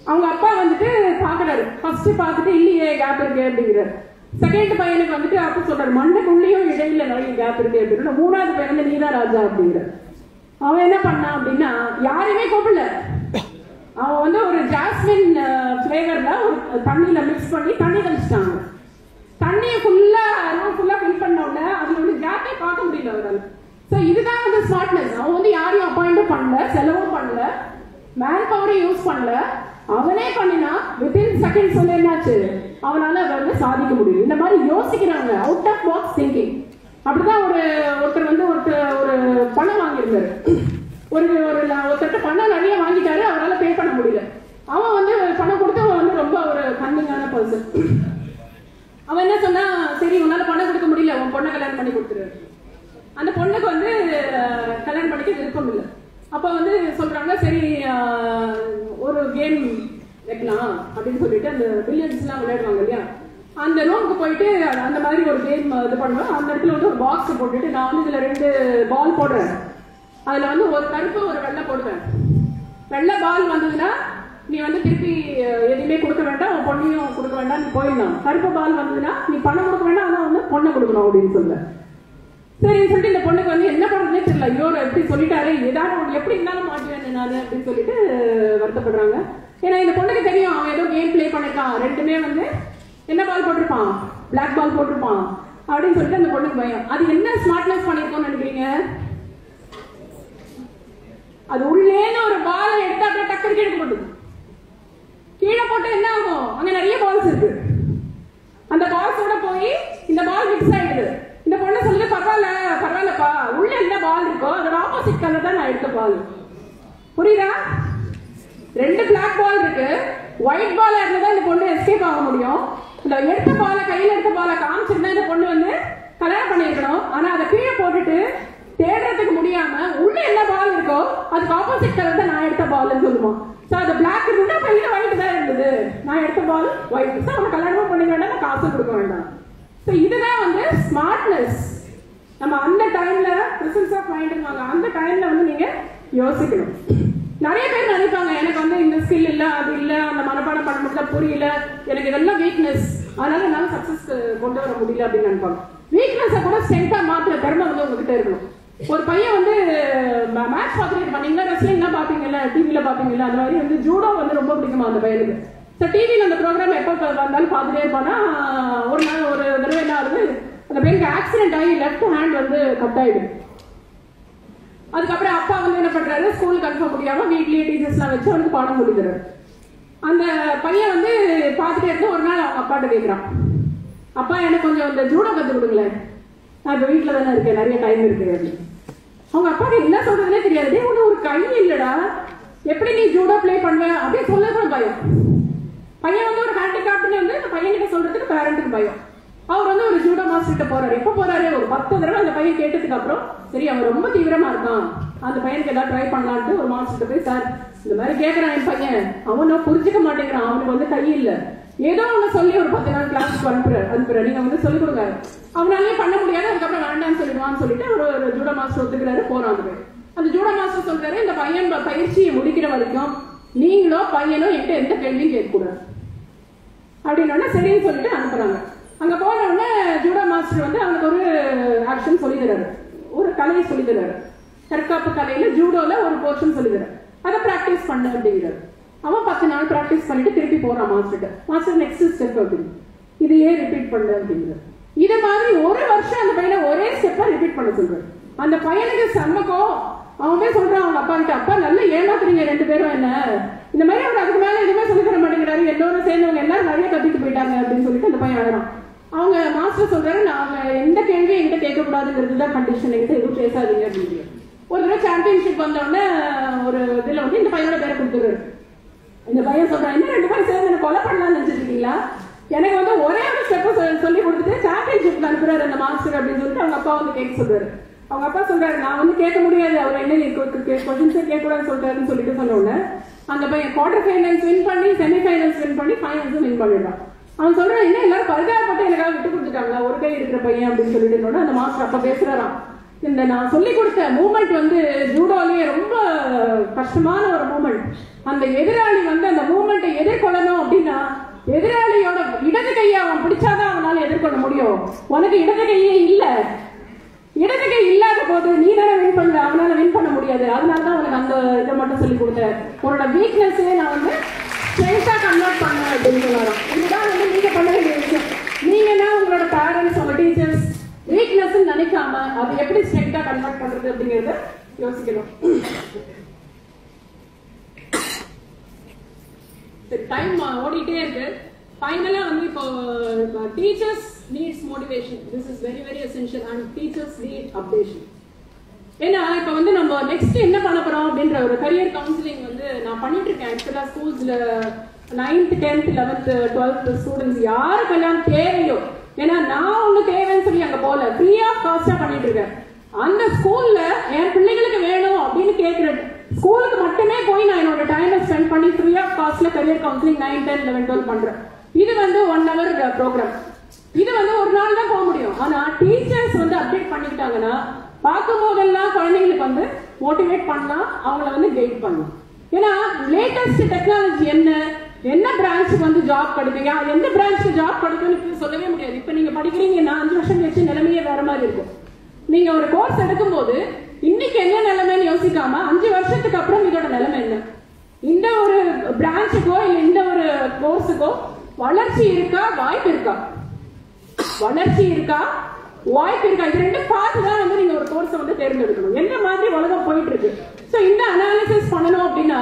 அவங்க அப்பா வந்துட்டு பாக்குறாரு, ஃபர்ஸ்ட் பார்த்துட்டு இல்லையே கேப் இருக்கு அப்படிங்கிறாரு. 2nd பையனுக்கு வந்துட்டு அப்ப சொல்றாரு மண்ணுக்குள்ளேயும் இடையில நிறைய கேப் இருக்கு அப்படின்னு. 3வது பையன் வந்து நீதான் ராஜா அப்படிங்கிறார். அவன் என்ன பண்ணான் அப்படின்னா யாரையுமே கூப்பிடல, அவன் வந்து ஒரு ஜாஸ்மின் ஃபிளேவர்ல ஒரு தண்ணியில மிக்ஸ் பண்ணி தண்ணி தெளிச்சிட்டாங்க. தண்ணியை ஃபுல்லா ஃபில் பண்ண உடனே அதுல வந்து கேப்பே பார்க்க முடியல அவரால். ஸோ இதுதான் வந்து ஸ்மார்ட்னஸ். அவன் வந்து யாரையும் அப்பாயிண்டும் பண்ணல, செலவும் பண்ணல, மேன் பவரையும் யூஸ் பண்ணல, அவனே பண்ணினா வித்தின் செகண்ட்ஸ் வந்து என்னாச்சு அவனால அதை வந்து சாதிக்க முடியும். இந்த மாதிரி யோசிக்கிறாங்க, அவுட் ஆஃப் பாக்ஸ் திங்கிங். அப்படிதான் ஒருத்தர் வந்து ஒரு கொடுத்தாரு. ஒருத்தட்ட பணம் நிறைய வாங்கிட்டாரு, அவரால் பே பண்ண முடியல. அவன் வந்து பணம் கொடுத்து அவன் வந்து ரொம்ப ஒரு கன்னிங்கான பர்சன். அவன் என்ன சொன்னா, சரி உன்னால பணம் கொடுக்க முடியல, உன் பொண்ணை கல்யாணம் பண்ணி கொடுத்துரு. அந்த பொண்ணுக்கு வந்து கல்யாணம் பண்ணிக்க விருப்பம் இல்லை. அப்ப வந்து சொல்றாங்க, சரி ஒரு கேம் வைக்கலாம் அப்படின்னு சொல்லிட்டு அந்த பில்லியன்ஸ் எல்லாம் விளையாடுவாங்க இல்லையா, அந்த ரூமுக்கு போயிட்டு அந்த மாதிரி ஒரு கேம் இது பண்ணுவேன். அந்த இடத்துல வந்து ஒரு பாக்ஸ் போட்டுட்டு நான் வந்து இதுல 2 பால் போடுறேன். அதுல வந்து ஒரு கருப்பு ஒரு வெள்ளை போடுவேன். வெள்ளை பால் வந்ததுன்னா நீ வந்து திருப்பி எதுவுமே கொடுக்க வேண்டாம், உன் பொண்ணையும் கொடுக்க வேண்டாம், நீ போயிடலாம். கருப்பு பால் வந்ததுன்னா நீ பணம் கொடுக்க வேண்டாம், ஆனா வந்து பொண்ணை கொடுக்கணும் அப்படின்னு சொல்ல. சரின்னு சொல்லிட்டு இந்த பொண்ணுக்கு வந்து என்ன பண்றதுனே தெரியல. ஐயோ எப்படி சொல்லிட்டாரு, ஏதாவது எப்படி இருந்தாலும் மாட்டுவேன் நான் அப்படின்னு சொல்லிட்டு வருத்தப்படுறாங்க. ஏன்னா இந்த பொண்ணுக்கு தெரியும் அவன் ஏதோ கேம் பிளே பண்ணிருக்கான், 2மே வந்து என்ன பால் போட்டிருப்பான், பிளாக் பால் போட்டிருப்பான் அப்படின்னு சொல்லிட்டு அந்த பொண்ணுக்கு பயம். அது என்ன ஸ்மார்ட்னஸ் பண்ணிருக்கோம்னு நினைக்கிறீங்க? அது உள்ளேன்னு ஒரு பாலை எடுத்து அப்படியே டக்குனு கீழே போட்டு கீழே போட்டு என்ன ஆகும், அங்க நிறைய பால்ஸ் இருக்கு. அந்த பால்ஸோட போய் இந்த பால் மிக்ஸ் ஆயிடுது. இந்த பொண்ணு சொல்லுது, பரவாயில்ல பரவாயில்லப்பா, உள்ள என்ன பால் இருக்கோ அதோட ஆப்போசிட் கலர் தான் நான் எடுத்த பால். புரியுதா? 2 பிளாக் பால் இருக்கு, ஒயிட் பால் இருந்தா இந்த பொண்ணு எஸ்கேப் ஆக முடியும். இந்த எடுத்த பாலை கையில எடுத்த பாலை காமிச்சிருந்தா இந்த பொண்ணு வந்து கல்யாணம் பண்ணிருக்கணும். ஆனா அதை கீழே போட்டுட்டு தேடுறதுக்கு முடியாம உள்ள என்ன பால் இருக்கோ அதுக்கு ஆப்போசிட் கலர் தான் நான் எடுத்த பால்னு சொல்லுவோம். சோ அது பிளாக் இருந்தா கையில ஒயிட் தான் இருந்தது, நான் எடுத்த பால் ஒயிட். சோ அவனை கல்யாணமும் பண்ணிக்க வேண்டாம், நான் காசும் கொடுக்க வேண்டாம். சோ இதுதான் வந்து ஸ்மார்ட்னஸ். நம்ம அந்த டைம்ல பிரசன்ஸ் ஆஃப் மைண்ட், அந்த டைம்ல வந்து நீங்க யோசிக்கணும். நிறைய பேர் நினைப்பாங்க, எனக்கு வந்து இந்த ஸ்கில் இல்ல, அது இல்ல, அந்த மனப்பாடம் பண்ண முடியல, புரியல, எனக்கு இதெல்லாம் வீக்னஸ், அதனால என்னால சக்சஸ் கொண்டு வர முடியல அப்படின்னு நினைப்பாங்க. வீக்னஸை கூட ஸ்ட்ரென்த்தா மாற்றுற திறமை வந்து உங்ககிட்ட இருக்கணும். ஒரு பையன் வந்து மேட்ச் பார்த்துட்டு இருப்பான், நீங்க ரெஸ்லிங்லாம் பாப்பீங்கல்ல, டிவில பாப்பீங்கல்ல, அந்த மாதிரி வந்து ஜூடோ வந்து ரொம்ப பிடிக்குமா அந்த பையனுக்கு. ஸோ டிவியில் அந்த ப்ரோக்ராம் எப்போ வந்தாலும் பார்த்துட்டே இருப்பானா, ஒரு நாள் ஒரு தடவை என்ன ஆகுது, அந்த பையனுக்கு ஆக்சிடென்ட் ஆகி லெஃப்ட் ஹேண்ட் வந்து கட் ஆயிடுது. அதுக்கப்புறம் அப்பா வந்து என்ன பண்றாரு, ஸ்கூலுக்கு அனுப்ப முடியாம வீட்லயே டீச்சர்ஸ்லாம் வச்சு அவனுக்கு பாடம் சொல்லிக்கிறாரு. அந்த பையன் வந்து பார்த்துட்டே இருந்து ஒரு நாள் அவங்க அப்பாட்ட கேட்கிறான், அப்பா எனக்கு கொஞ்சம் இந்த ஜூடோ கத்து கொடுங்களேன், நான் இப்ப வீட்டுல தானே இருக்கேன், நிறைய டைம் இருக்கு அப்படின்னு. அவங்க அப்பாவுக்கு என்ன சொல்றதுன்னே தெரியாது. ஒரு கை இல்லடா, எப்படி நீ ஜூடோ பிளே பண்ணுவ அப்படின்னு சொல்லக்கூட பயம். பையன் வந்து ஒரு ஹேண்டிகாப்ட்னு வந்து அந்த பையன்கிட்ட சொல்றதுக்கு பேரண்ட்டுக்கு பயம். அவர் வந்து ஒரு ஜூடோ மாஸ்டர் கிட்ட போறாரு. எப்ப போறாரு, ஒரு 10 தடவை அந்த பையன் கேட்டதுக்கு அப்புறம் சரி அவன் ரொம்ப தீவிரமா இருக்கான், அந்த பையனுக்கு ஏதாவது ட்ரை பண்ணலான்ட்டு ஒரு மாஸ்டர் போய், சார் இந்த மாதிரி கேட்கறான் என் பையன், அவனும் புரிஞ்சுக்க மாட்டேங்கிறான், அவனுக்கு வந்து கை இல்ல, ஏதோ ஒண்ணு சொல்லி ஒரு 10 நாள் கிளாஸுக்கு அனுப்புற நீங்க வந்து சொல்லிக் கொடுங்க, அவனாலே பண்ண முடியாது, அதுக்கப்புறம் வேண்டாம்னு சொல்லிடுவான்னு சொல்லிட்டு ஒரு ஜூடோ மாஸ்டர் ஒத்துக்கிறாரு. போறான் அந்த பையன். அந்த ஜூடோ மாஸ்டர் சொல்றாரு, இந்த பையன் பயிற்சியை முடிக்கிற வரைக்கும் நீங்களோ பையனோ என்கிட்ட எந்த கேள்வியும் கேட்கக்கூடாது அப்படின்னா சரின்னு சொல்லிட்டு அனுப்புறாங்க. அங்க போன உடனே ஜூடோ மாஸ்டர் வந்து அவனுக்கு ஒரு ஆக்ஷன் சொல்லி தராரு, ஒரு கலையை சொல்லி தராரு. தற்காப்பு கலையில ஜூடோல ஒரு போர்ஷன் சொல்லி தராரு, அதை பிராக்டிஸ் பண்ண அப்படிங்கிறாரு. அவன் 10 நாள் பிராக்டிஸ் பண்ணிட்டு திருப்பி போறான் மாஸ்டர். மாஸ்டர் நெக்ஸ்ட் ஸ்டெப் அப்படின்னு இதையே ரிப்பீட் பண்ணு அப்படிங்கிறாரு. இது மாதிரி ஒரு வருஷம் அந்த பையனை ஒரே ஸ்டெப்பா ரிப்பீட் பண்ண சொல்றாரு. அந்த பையனுக்கு செம்மக்கோ, அவன் போய் சொல்றான் அவங்க அப்பா கிட்ட, அப்பா நல்லா ஏமாத்துறீங்க 2 பேரும் என்ன, இந்த மாதிரி அவர் அதுக்கு மேல எதுவுமே சொல்லி தர மாட்டேங்கிறாரு, எல்லோரும் சேர்ந்தவங்க எல்லாரும் நிறைய கத்திட்டு போயிட்டாங்க அப்படின்னு சொல்லிட்டு அந்த பையன் அழறான். அவங்க மாஸ்டர் சொல்றாரு, நாங்க எந்த கேள்வியும் என்கிட்ட கேட்கக்கூடாதுங்கிறது தான் கண்டிஷன், என்கிட்ட எதுவும் பேசாதீங்க அப்படின்னு. ஒரு தடவை சாம்பியன்ஷிப் வந்தோடனே ஒரு இதுல வந்து இந்த பையனோட பேரை கொடுத்துருவாரு. இந்த பையன் சொல்றான், என்ன 2 பேரும் சேர்ந்து என்ன கொலை பண்ணலாம்னு நினைச்சிருக்கீங்களா, எனக்கு வந்து ஒரே ஒரு ஸ்டெப் சொல்லி கொடுத்துட்டு சாம்பியன்ஷிப்ல அனுப்புறாரு அந்த மாஸ்டர் அப்படின்னு சொல்லிட்டு அவங்க அப்பா வந்து கேட்க சொல்றாரு. அவங்க அப்பா சொல்றாரு, நான் வந்து கேட்க முடியாது, அவர் என்ன கொஸ்டின்ஸே கேட்கக்கூடாதுன்னு சொல்லிட்டாருன்னு சொல்லிட்டு சொன்ன உடனே அந்த பையன் குவார்டர் ஃபைனல்ஸ் வின் பண்ணி, செமிஃபைனல்ஸ் வின் பண்ணி, ஃபைனல்ஸும் வின் பண்ணிடுறான். அவன் சொல்றான், என்ன எல்லாரும் பரிதாபப்பட்டு எனக்காக விட்டு கொடுத்துட்டாங்களா, ஒரு கை இருக்கிற பையன் அப்படின்னு சொல்லிட்டு அந்த மாஸ்டர் அப்ப பேசுறாராம், இந்த நான் சொல்லி கொடுத்த மூமெண்ட் வந்து ஜூடோலயே ரொம்ப கஷ்டமான ஒரு மூமெண்ட். அந்த எதிராளி வந்து அந்த மூமெண்ட்டை எதிர்கொள்ளணும் அப்படின்னா எதிராளியோட இடது கையை அவன் பிடிச்சாதான் அவனால எதிர்கொள்ள முடியும். உனக்கு இடது கையே இல்ல, இடது கை இல்லாத போது நீ தானே வின் பண்ண, அவனால வின் பண்ண முடியாது. அதனாலதான் உனக்கு அந்த இதை மட்டும் சொல்லி கொடுத்தேன். உன்னோட வீக்னஸே நான் வந்து ஸ்ட்ரென்த்தா கன்வெர்ட் பண்ணேன் அப்படின்னு சொன்னாராம். இதுதான் வந்து நீங்க பண்ண வேண்டிய விஷயம். நீங்கன்னா உங்களோட பேரண்ட்ஸ், உங்க டீச்சர்ஸ் வீக்னஸ் நினைக்காம அது எப்படி ஸ்ட்ரென்த்தா கன்வெர்ட் பண்றது அப்படிங்கறத யோசிக்கணும். டைம் ஓடிட்டே இருக்கு. ஃபைனலா வந்து இப்போ teachers needs motivation. This is very very essential and teachers need updation. ஏன்னா இப்போ வந்து நம்ம நெக்ஸ்ட் என்ன பண்ண போறோம் அப்படின்ற ஒரு கரியர் கவுன்சிலிங் வந்து நான் பண்ணிட்டு இருக்கேன். ஆக்சுவலா ஸ்கூல்ஸ்ல 9th 10th 11th 12th students யாருக்கெல்லாம் தேவையோ, ஏன்னா நான் ஒண்ணு தேவைன்னு சொல்லி அங்க போல ஃப்ரீ ஆஃப் காஸ்டா பண்ணிட்டு இருக்கேன். அந்த ஸ்கூல்ல என் பிள்ளைங்களுக்கு வேணும் அப்படின்னு கேட்கிற ஸ்கூலுக்கு மட்டுமே போய் நான் என்னோட டைமை ஸ்பெண்ட் பண்ணி ஃப்ரீ ஆஃப் காஸ்ட்ல கரியர் கவுன்சிலிங் 9, 10, 11, 12 பண்றேன். இது வந்து 1 hour ப்ரோக்ராம். இது வந்து ஒரு நாள் தான் போக முடியும். ஆனா டீச்சர்ஸ் வந்து அப்டேட் பண்ணிக்கிட்டாங்கன்னா பார்க்கும் போதெல்லாம் குழந்தைங்களுக்கு வந்து மோட்டிவேட் பண்ணலாம், அவங்கள வந்து கைட் பண்ணலாம். ஏன்னா லேட்டஸ்ட் டெக்னாலஜி என்ன பிரான்ச்சுக்கு வந்து ஜாப் கிடைக்குங்க, எந்த பிரான்ச்சுக்கு ஜாப் கிடைக்கும்னு சொல்லவே முடியாது. இப்ப நீங்க படிக்கிறீங்கன்னா 5 வருஷம் கழிச்சு நிலைமையே வேற மாதிரி இருக்கும். நீங்க ஒரு கோர்ஸ் எடுக்கும் போது இன்னைக்கு என்ன நிலைமைன்னு யோசிக்காம 5 வருஷத்துக்கு அப்புறம் இதோட நிலைமை என்ன, இந்த ஒரு பிரான்ச்சுக்கோ இல்ல இந்த ஒரு கோர்ஸுக்கோ வளர்ச்சி இருக்கா, வாய்ப்பு இருக்கா, வளர்ச்சி இருக்கா, வாய்ப்பு இருக்கா, இது ரெண்டும் பார்த்துதான் வந்து நீங்க ஒரு கோர்ஸை வந்து தேர்ந்தெடுக்கணும். என்ன மாதிரி உலகம் போயிட்டு இருக்கு. சோ இந்த அனாலிசிஸ் பண்ணணும் அப்படின்னா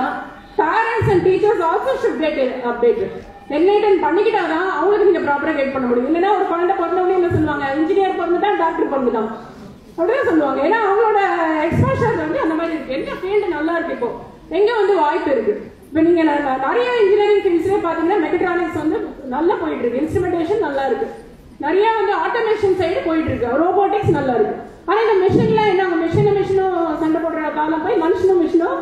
parents and teachers also should get updated. Enlighten பண்ணிக்கிட்டாதான் அவங்களுக்கு நீங்க ப்ராப்பரா கைட் பண்ண முடியும். இல்லைன்னா ஒரு குழந்தை பிறந்தவங்க என்ன சொல்லுவாங்க, இன்ஜினியர் பிறந்துதான் டாக்டர் பிறந்துதான் அப்படின்னு சொல்லுவாங்க. ஏன்னா அவங்களோட எக்ஸ்போஷர் வந்து அந்த மாதிரி இருக்கு. எங்க ஃபீல்டு நல்லா இருக்கு, இப்போ எங்க வந்து வாய்ப்பு இருக்கு. இப்ப நீங்க நிறைய இன்ஜினியரிங் ஃபீல்ட்ஸ்லேயே பாத்தீங்கன்னா மெக்கட்ரானிக்ஸ் வந்து நல்லா போயிட்டு இருக்கு, இன்ஸ்ட்ருமெண்டேஷன் நல்லா இருக்கு, நிறைய வந்து ஆட்டோமேஷன் சைடு போயிட்டு இருக்கு, ரோபோட்டிக்ஸ் நல்லா இருக்கு. ஆனா இந்த மிஷின்ல என்ன, மிஷினும் சண்டை போடுற காலம் போய் மனுஷனும் மிஷினும்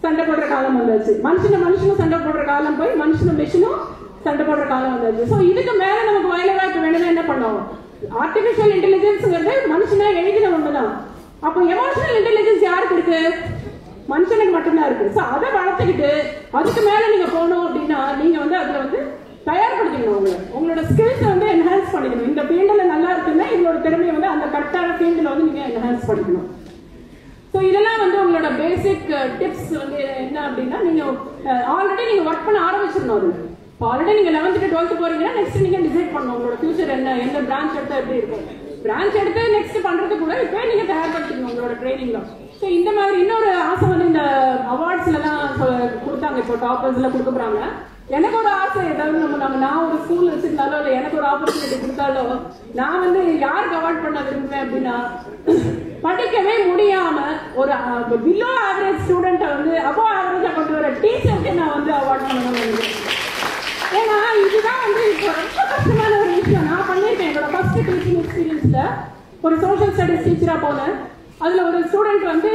சண்டை போடுற காலம் வந்தாச்சு. மனுஷனும் சண்டை போடுற காலம் போய் மனுஷனும் மிஷினும் சண்டை போடுற காலம் வந்தாச்சு. சோ இதுக்கு மேல நமக்கு வயலவா இப்ப வேணும்னா என்ன பண்ணுவோம், ஆர்டிபிஷியல் இன்டெலிஜென்ஸ்ங்கிறது மனுஷனா எழுதின ஒண்ணுதான். அப்போ எமோஷனல் இன்டெலிஜென்ஸ் யாருக்கு இருக்கு, மனுஷனுக்கு மட்டும்தான் இருக்கு. சோ அதை வளர்த்துக்கிட்டு அதுக்கு மேல நீங்க போகணும் அப்படின்னா நீங்க வந்து அதுல வந்து தயார்படுத்திக்கணும், உங்களோட ஸ்கில்ஸ் வந்து என்ஹான்ஸ் பண்ணிக்கணும். இந்த ஃபீல்டுல நல்லா இருக்குன்னா இதோட திறமையை வந்து அந்த கரெக்டான ஃபீல்டுல வந்து நீங்க என்ஹான்ஸ் பண்ணிக்கணும். ஸோ இதெல்லாம் வந்து உங்களோட பேசிக் டிப்ஸ் வந்து என்ன அப்படின்னா, நீங்க ஆல்ரெடி நீங்க ஒர்க் பண்ண ஆரம்பிச்சிடணும். அது ஆல்ரெடி நீங்க 11th to 12th போறீங்கன்னா நெக்ஸ்ட் நீங்க டிசைட் பண்ணணும் உங்களோட ஃபியூச்சர் என்ன, எந்த பிரான்ச் எடுத்தா எப்படி இருக்கும். பிரான்ச் எடுத்து நெக்ஸ்ட் பண்றது கூட இப்போ நீங்க தயார்படுத்திக்கணும் உங்களோட ட்ரைனிங்ல. ஸோ இந்த மாதிரி இன்னொரு ஆசை வந்து இந்த அவார்ட்ஸ்ல எல்லாம் கொடுத்தாங்க, இப்போ டாப்பர்ஸ்ல கொடுக்க போறாங்க. எனக்கு ஒரு ஆசை, ஏதாவது நான் ஒரு ஸ்கூல் வச்சிருந்தாலோ இல்லை எனக்கு ஒரு ஆப்பர்ச்சுனிட்டி கொடுத்தாலோ நான் வந்து யாருக்கு அவார்ட் பண்ண விரும்புவேன் அப்படின்னா, படிக்கவே முடியாம ஒரு பிலோ ஆவரேஜ் ஸ்டூடெண்ட்டை வந்து அபோ ஆவரேஜா கொண்டு வர டீச்சருக்கு நான் வந்து அவார்ட் பண்ணணும்னு. ஏன்னா இதுதான் வந்து இப்போ ரொம்ப கஷ்டமான ஒரு விஷயம். நான் பண்ணியிருக்கேன் என்னோட ஃபர்ஸ்ட் டீச்சிங் எக்ஸ்பீரியன்ஸ்ல. ஒரு சோஷியல் ஸ்டடிஸ் டீச்சரா போனேன். அதுல ஒரு ஸ்டூடெண்ட் வந்து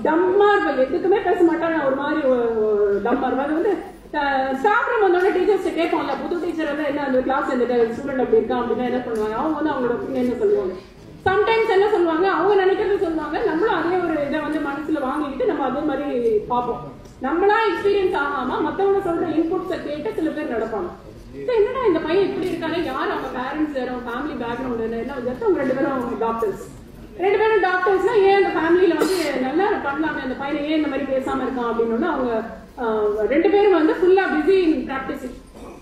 டம்மா இருப்பாங்க, எதுக்குமே பேச மாட்டாங்க, ஒரு மாதிரி டம்மா இருப்பாங்க. அது வந்து ஸ்டாஃப் ரூம் வந்தோட டீச்சர்ஸ் கேட்பாங்கல்ல, புது டீச்சர் வந்து என்ன அந்த கிளாஸ் இந்த ஸ்டூடெண்ட் அப்படி இருக்கான் அப்படின்னா என்ன பண்ணுவாங்க, அவங்க வந்து அவங்களோட ஒப்பீனியன் சொல்லுவாங்க. சம்டைம்ஸ் என்ன சொல்லுவாங்க, அவங்க நினைக்கிறது சொல்லுவாங்க, நம்மளும் அதே ஒரு இதை வந்து மனசுல வாங்கிக்கிட்டு நம்ம அதே மாதிரி பார்ப்போம். நம்மளா எக்ஸ்பீரியன்ஸ் ஆகாம மத்தவங்க சொல்ற இன்புட்ஸை கேட்டு சில பேர் நடப்பாங்க. என்னடா இந்த பையன் இப்படி இருக்காரு, யார் அவங்க பேரண்ட்ஸ் வேற, ஃபேமிலி பேக்ரவுண்ட் என்ன வித்தியாசம், அவங்க 2 பேரும் டாக்டர்ஸ்னா ஏன் அந்த ஃபேமிலியில வந்து நல்லா பண்ணலாமே, அந்த பையனை ஏன் இந்த மாதிரி பேசாம இருக்கான் அப்படின்னு அவங்க 2 பேரும் வந்து ஃபுல்லா பிஸி இன் பிராக்டிசிங்.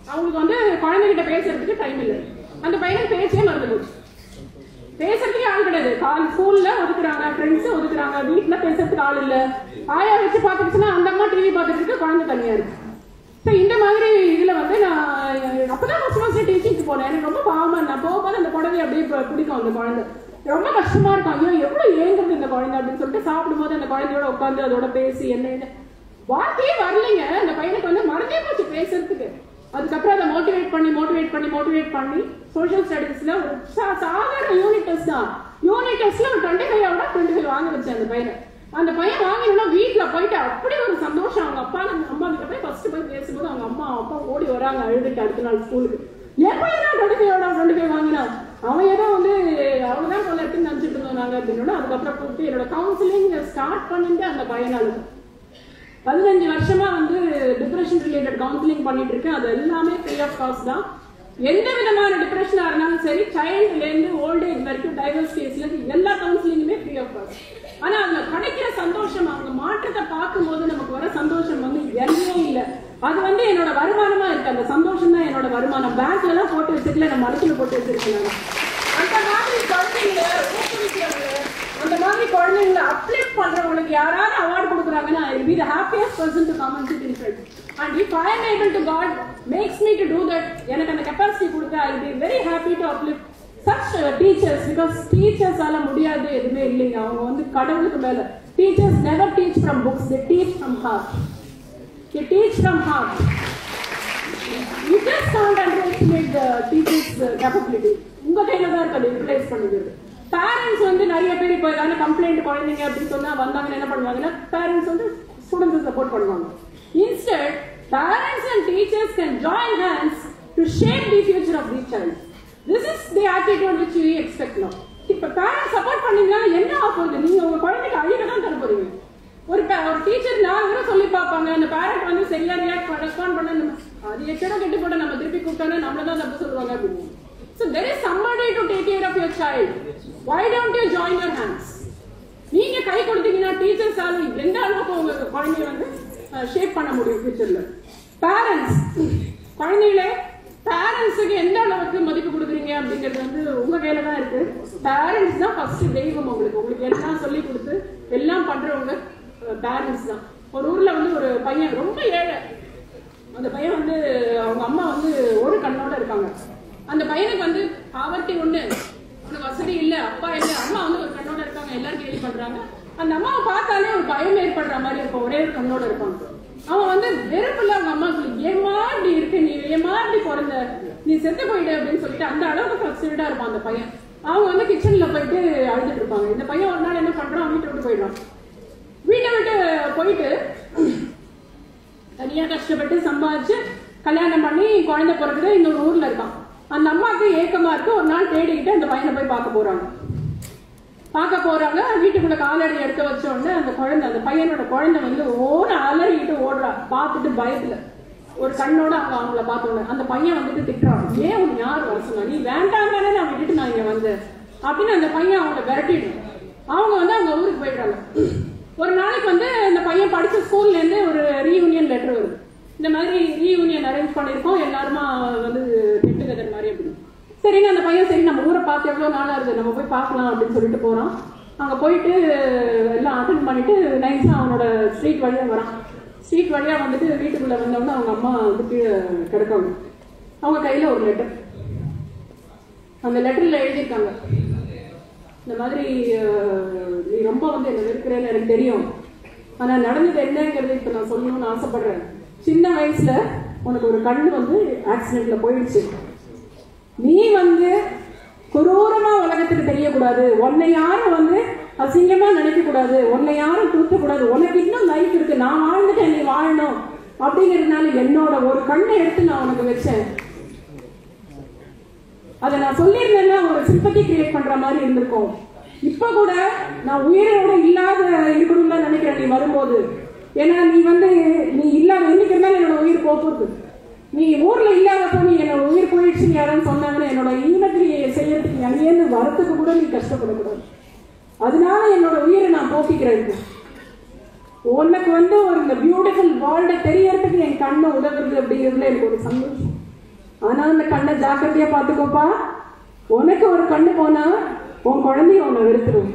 அவங்களுக்கு வந்து குழந்தைகிட்ட பேசுறதுக்கு டைம் இல்லை. அந்த பையனுக்கு பேச்சே மறந்து போச்சு, பேசுறதுக்கு ஆள் கிடையாது. ஸ்கூல்ல ஒதுக்குறாங்க, ஃப்ரெண்ட்ஸ் ஒதுக்குறாங்க, வீட்டுல பேசுறதுக்கு ஆள் இல்ல. ஆயா வச்சு பாத்துக்கிச்சுன்னா அந்த அம்மா டிவி பாத்துட்டு இருக்கு, குழந்தை தனியா இருக்கு. ஸோ இந்த மாதிரி இதுல வந்து நான் அப்பதான் ஃபர்ஸ்ட் டீச்சிங்க்கு போனேன். எனக்கு ரொம்ப பாவமா, நான் போகும்போது அந்த குழந்தை அப்படியே பிடிக்கும். அந்த குழந்தை ரொம்ப கஷ்டமா இருக்கும், ஐயோ எவ்வளவு ஏங்குறது இந்த குழந்தை அப்படின்னு சொல்லிட்டு சாப்பிடும்போது அந்த குழந்தையோட உட்காந்து அதோட பேசி என்ன வார்த்தையே வரலைங்க. அந்த பையனுக்கு வந்து மறந்தே போச்சு பேசுறதுக்கு. அதுக்கப்புறம் அதை மோட்டிவேட் பண்ணி சோஷியல் ஸ்டடீஸ்ல ஒரு சாதாரண யூனிட் டெஸ்ட் தான், யூனிட் டெஸ்ட்ல ஒரு 25 வாங்க வச்சேன் அந்த பையனை. அந்த பையன் வாங்கினா வீட்டுல போயிட்டு அப்படி ஒரு சந்தோஷம். அவங்க அம்மா கிட்ட போய் ஃபர்ஸ்ட் போய் பேசும்போது அவங்க அப்பா ஓடி வராங்க அழுதுட்டு அடுத்த நாள் ஸ்கூலுக்கு. என் பையனா 25 வாங்கினா, அவன் ஏதோ வந்து அவங்கதான் கொள்ள எடுத்துன்னு நினைச்சிட்டு இருந்தோம் நாங்க அப்படின்னு. அதுக்கப்புறம் கூப்பிட்டு என்னோட கவுன்சிலிங் ஸ்டார்ட் பண்ணிட்டு அந்த பையனால 15 வருஷமா வந்து டிப்ரெஷன் ரிலேட்டட் கவுன்சிலிங் பண்ணிட்டு இருக்கேன். அது எல்லாமே ஃப்ரீ ஆஃப் காஸ்ட் தான். எந்த விதமான டிப்ரெஷனா இருந்தாலும் சரி, சைல்டுல இருந்து ஓல்ட் ஏஜ் வரைக்கும் டைவர்ஸ் கேஸ்ல எல்லா கவுன்சிலிங்குமே ஃப்ரீ ஆஃப் காஸ்ட். ஆனா அதுல கிடைக்கிற சந்தோஷம், அவங்க மாற்றத்தை பார்க்கும் போது நமக்கு வர சந்தோஷம் வந்து எதுவுமே இல்லை. அது வந்து என்னோட வருமானமா இருக்கு. அந்த சந்தோஷம் தான் என்னோட வருமானம். பேங்க்ல எல்லாம் போட்டு வச்சிருக்கல, நம்ம மனசுல போட்டு வச்சிருக்கேன். அந்த மாதிரி குழந்தைங்களை ஊக்குவிக்கிறவங்க, அந்த மாதிரி குழந்தைங்களை அப்லிஃப்ட் பண்றவங்களுக்கு யாராவது அவார்டு கொடுக்குறாங்கன்னா, I will be the happiest person to come and sit in front. And if I am able to, God makes me to do that, எனக்கு அந்த கெப்பாசிட்டி கொடுத்தா I will be very happy to uplift such teachers, because teachers ஆல முடியாது எதுவுமே இல்லைங்க. அவங்க வந்து கடவுளுக்கு மேல. Teachers never teach from books, they teach from heart. They teach from heart. You just can't underestimate the teachers' capability. உங்க கையில தான் இருக்கு யூட்டிலைஸ் பண்ணுறது. பேரண்ட்ஸ் வந்து நிறைய பேர் இப்போ ஏதாவது கம்ப்ளைண்ட் குழந்தைங்க அப்படின்னு சொன்னா வந்தாங்கன்னா என்ன பண்ணுவாங்கன்னா பேரண்ட்ஸ் வந்து ஸ்டூடெண்ட்ஸ் சப்போர்ட் பண்ணுவாங்க. Instead, parents and teachers can join hands to shape the future of the child. This is the attitude which we expect now. இப்ப பேரண்ட்ஸ் சப்போர்ட் பண்ணீங்கன்னா என்ன ஆகுது? நீங்க உங்க குழந்தைக்கு அழிக்க தான் தர போறீங்க. ஒரு டீச்சர் 4 தடவை சொல்லி பார்ப்பாங்க, அந்த பேரண்ட் வந்து சரியா ரெஸ்பாண்ட் பண்ண அது எச்சடா கெட்டு போட்ட நம்ம திருப்பி கூப்பிட்டோன்னா நம்மள தான் தப்பு சொல்லுவாங்க அப்படின்னு. So there is somebody to take care of your child. Why don't you join your hands? நீங்க கை கொடுத்தீங்கன்னா டீச்சர்ஸால எந்த அளவுக்கு உங்க குழந்தைய வந்து ஷேப் பண்ண முடியும் ஃபியூச்சர்ல. பேரண்ட்ஸ் குழந்தைகளே பேரண்ட்ஸுக்கு எந்த அளவுக்கு மதிப்பு கொடுக்குறீங்க அப்படிங்கிறது வந்து உங்க கையில தான் இருக்கு. பேரண்ட்ஸ் தான் ஃபர்ஸ்ட் தெய்வம். உங்களுக்கு எல்லாம் சொல்லி கொடுத்து எல்லாம் பண்றவங்க பேரண்ட்ஸ் தான். ஒரு ஊர்ல வந்து ஒரு பையன் ரொம்ப ஏழை. அந்த பையன் வந்து அவங்க அம்மா வந்து ஒரு கண்ணோட இருக்காங்க. அந்த பையனுக்கு வந்து பாவர்ட்டி ஒண்ணு, அவனுக்கு வசதி இல்ல, அப்பா இல்ல, அம்மா வந்து ஒரு கண்ணோட இருக்காங்க. எல்லாரும் கேள்வி பண்றாங்க. அந்த அம்மாவை பார்த்தாலே ஒரு பயம் ஏற்படுற மாதிரி இருக்கும். ஒரே ஒரு கண்ணோட இருப்பாங்க. அவன் வந்து வெறுப்புல அவங்க அம்மா சொல்லி ஏமா இப்படி இருக்கு, நீ ஏமா இப்படி பிறந்த, நீ செத்து போயிடு அப்படின்னு சொல்லிட்டு அந்த அளவுக்கு ஃப்ரஸ்ட்ரேட்டா இருப்பான் அந்த பையன். அவங்க வந்து கிச்சன்ல போயிட்டு அழுதுட்டு இருப்பாங்க. இந்த பையன் ஒரு நாள் என்ன பண்றான், வீட்டை விட்டு போயிடுறான். வீட்டை விட்டு போயிட்டு தனியா கஷ்டப்பட்டு சம்பாதிச்சு கல்யாணம் பண்ணி குழந்தை பிறகுது இன்னொரு ஊர்ல இருக்கான். அந்த அம்மாவுக்கு ஏக்கமா இருக்கு. ஒரு நாள் தேடிக்கிட்டு அந்த பையனை போய் பார்க்க போறாங்க. வீட்டுக்குள்ள காலடி எடுத்து வச்ச உடனே அந்த பையனோட குழந்தை வந்து அலறிக்கிட்டு ஓடுறா. பார்த்துட்டு பயத்துல ஒரு கண்ணோட அவங்கள பார்த்தோன்னே அந்த பையன் வந்துட்டு திட்டுறான், ஏன் உன் யார் வர சொன்னா, நீ வேண்டாம் தானே நான் விட்டுட்டு நான் இங்க வந்தேன் அப்படின்னு அந்த பையன் அவங்கள விரட்டிடும். அவங்க வந்து அவங்க ஊருக்கு போயிடுறாங்க. ஒரு நாளைக்கு வந்து இந்த பையன் படிச்ச ஸ்கூல்ல இருந்து ஒரு ரீயூனியன் லெட்டர் வருது. இந்த மாதிரி ரீயூனியன் அரேஞ்ச் பண்ணிருக்கோம், எல்லாருமா வந்து கெட் டுகெதர் மாதிரி அப்படின்னு. சரின்னு அந்த பையன் சரி நம்ம ஊரை பார்த்து எவ்வளவு நாளா இருக்கு, நம்ம போய் பார்க்கலாம் அப்படின்னு சொல்லிட்டு போறான். அங்க போயிட்டு எல்லாம் அட்டென்ட் பண்ணிட்டு நைஸா அவனோட ஸ்ட்ரீட் வழியா வரான். ஸ்ட்ரீட் வழியா வந்துட்டு வீட்டுக்குள்ள வந்தவொடனே அவங்க அம்மா வந்து கீழே கிடக்காங்க. அவங்க கையில ஒரு லெட்டர். அந்த லெட்டர்ல எழுதியிருக்காங்க, இந்த மாதிரி நீ ரொம்ப வந்து என்ன வெறுக்கிறேன்னு எனக்கு தெரியும், ஆனா நடந்தது என்னங்கிறது இப்ப நான் சொல்லணும்னு ஆசைப்படுறேன். சின்ன வயசுல உனக்கு ஒரு கண்ணு வந்து ஆக்சிடென்ட்ல போயிடுச்சு. நீ வந்து குரூரமா உலகத்துக்கு தெரியக்கூடாது, உன்னை யாரும் வந்து அசிங்கமா நினைக்க கூடாது, உன்னை யாரும் தூக்கக்கூடாது, உனக்கு இன்னும் லைஃப் இருக்கு, நான் வாழ்ந்துட்டேன் நீ வாழணும் அப்படிங்கிறதுனால என்னோட ஒரு கண்ணை எடுத்து நான் உனக்கு வச்சேன். அதை நான் சொல்லியிருந்தேன்னா ஒரு சிம்பத்தி கிரியேட் பண்ற மாதிரி இருந்திருக்கும். இப்ப கூட நான் உயிரோட இல்லாத இருக்கணும்னு தான் நினைக்கிறேன் நீ வரும்போது. ஏன்னா நீ இல்லாத இன்னைக்கு இருந்தாலும் என்னோட உயிர் போகுது. நீ ஊர்ல இல்லாதப்போ நீ என்னோட உயிர் போயிடுச்சுன்னு யாரும் சொன்னாங்கன்னா என்னோட ஈனத்திரியை செய்யறதுக்கு அங்கேருந்து வரத்துக்கு கூட நீ கஷ்டப்படக்கூடாது. அதனால என்னோட உயிரை நான் போக்கிக்கிறேன். உனக்கு வந்து ஒரு இந்த பியூட்டிஃபுல் வேர்ல்ட தெரியறதுக்கு என் கண்ணை உதவுறது அப்படிங்கிறதுல எனக்கு ஒரு சந்தோஷம். ஆனா அந்த கண்ணை ஜாக்கிரதையா பாத்துக்கோப்பா. உனக்கு ஒரு கண்ணு போனா உன் குழந்தைய உன்னை வெறுத்துடும்.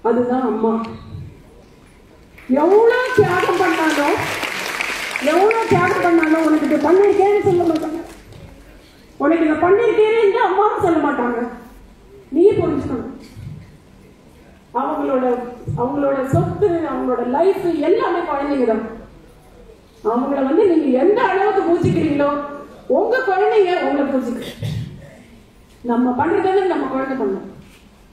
அதுதான் அம்மா. எவ்வளவு தியாகம் பண்ணாலும் உனக்கு இதை பண்ணிருக்கேன்னு சொல்ல மாட்டாங்க. உனக்கு இதை பண்ணிருக்கேன்னு அம்மாவும் சொல்ல மாட்டாங்க. நீ புரிஞ்சுக்கணும். அவங்களோட சொத்து, அவங்களோட லைஃப் எல்லாமே குழந்தைங்க தான். அவங்கள வந்து நீங்க எந்த அளவுக்கு பூஜிக்கிறீங்களோ உங்க குழந்தைங்க உங்களை பூஜிக்க. நம்ம பண்றதுன்னு நம்ம குழந்தை பண்ணணும்.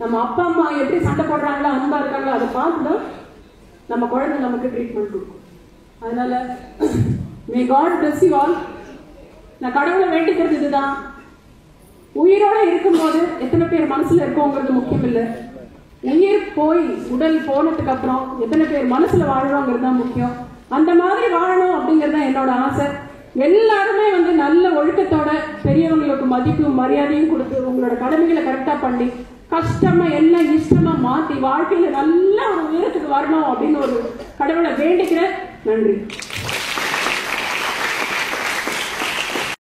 நம்ம அப்பா அம்மா எப்படி சண்டை போடுறாங்களோ அன்பா இருக்காங்களோ அதை பார்த்துதான் நம்ம குழந்தை நமக்கு ட்ரீட்மெண்ட் கொடுக்கும். அதனால may God bless you all. நான் கடவுளை வேண்டிக்கிறது இதுதான். உயிரோட இருக்கும்போது எத்தனை பேர் மனசுல இருக்கோங்கிறது முக்கியம் இல்லை. உயிர் போய் உடல் போனதுக்கு அப்புறம் எத்தனை பேர் மனசுல வாழ்றோங்கிறது தான் முக்கியம். அந்த மாதிரி வாழணும் அப்படிங்கறது என்னோட ஆசை. எல்லாருமே வந்து நல்ல ஒழுக்கத்தோட பெரியவங்களுக்கு மதிப்பும் மரியாதையும் கொடுத்து உங்களோட கடமைகளை கரெக்டா பண்ணி கஷ்டமா எல்லாம் இஷ்டமா மாத்தி வாழ்க்கையில நல்ல ஒரு உயரத்துக்கு வரணும் அப்படின்னு ஒரு கடவுளை வேண்டிக்கிறேன். நன்றி.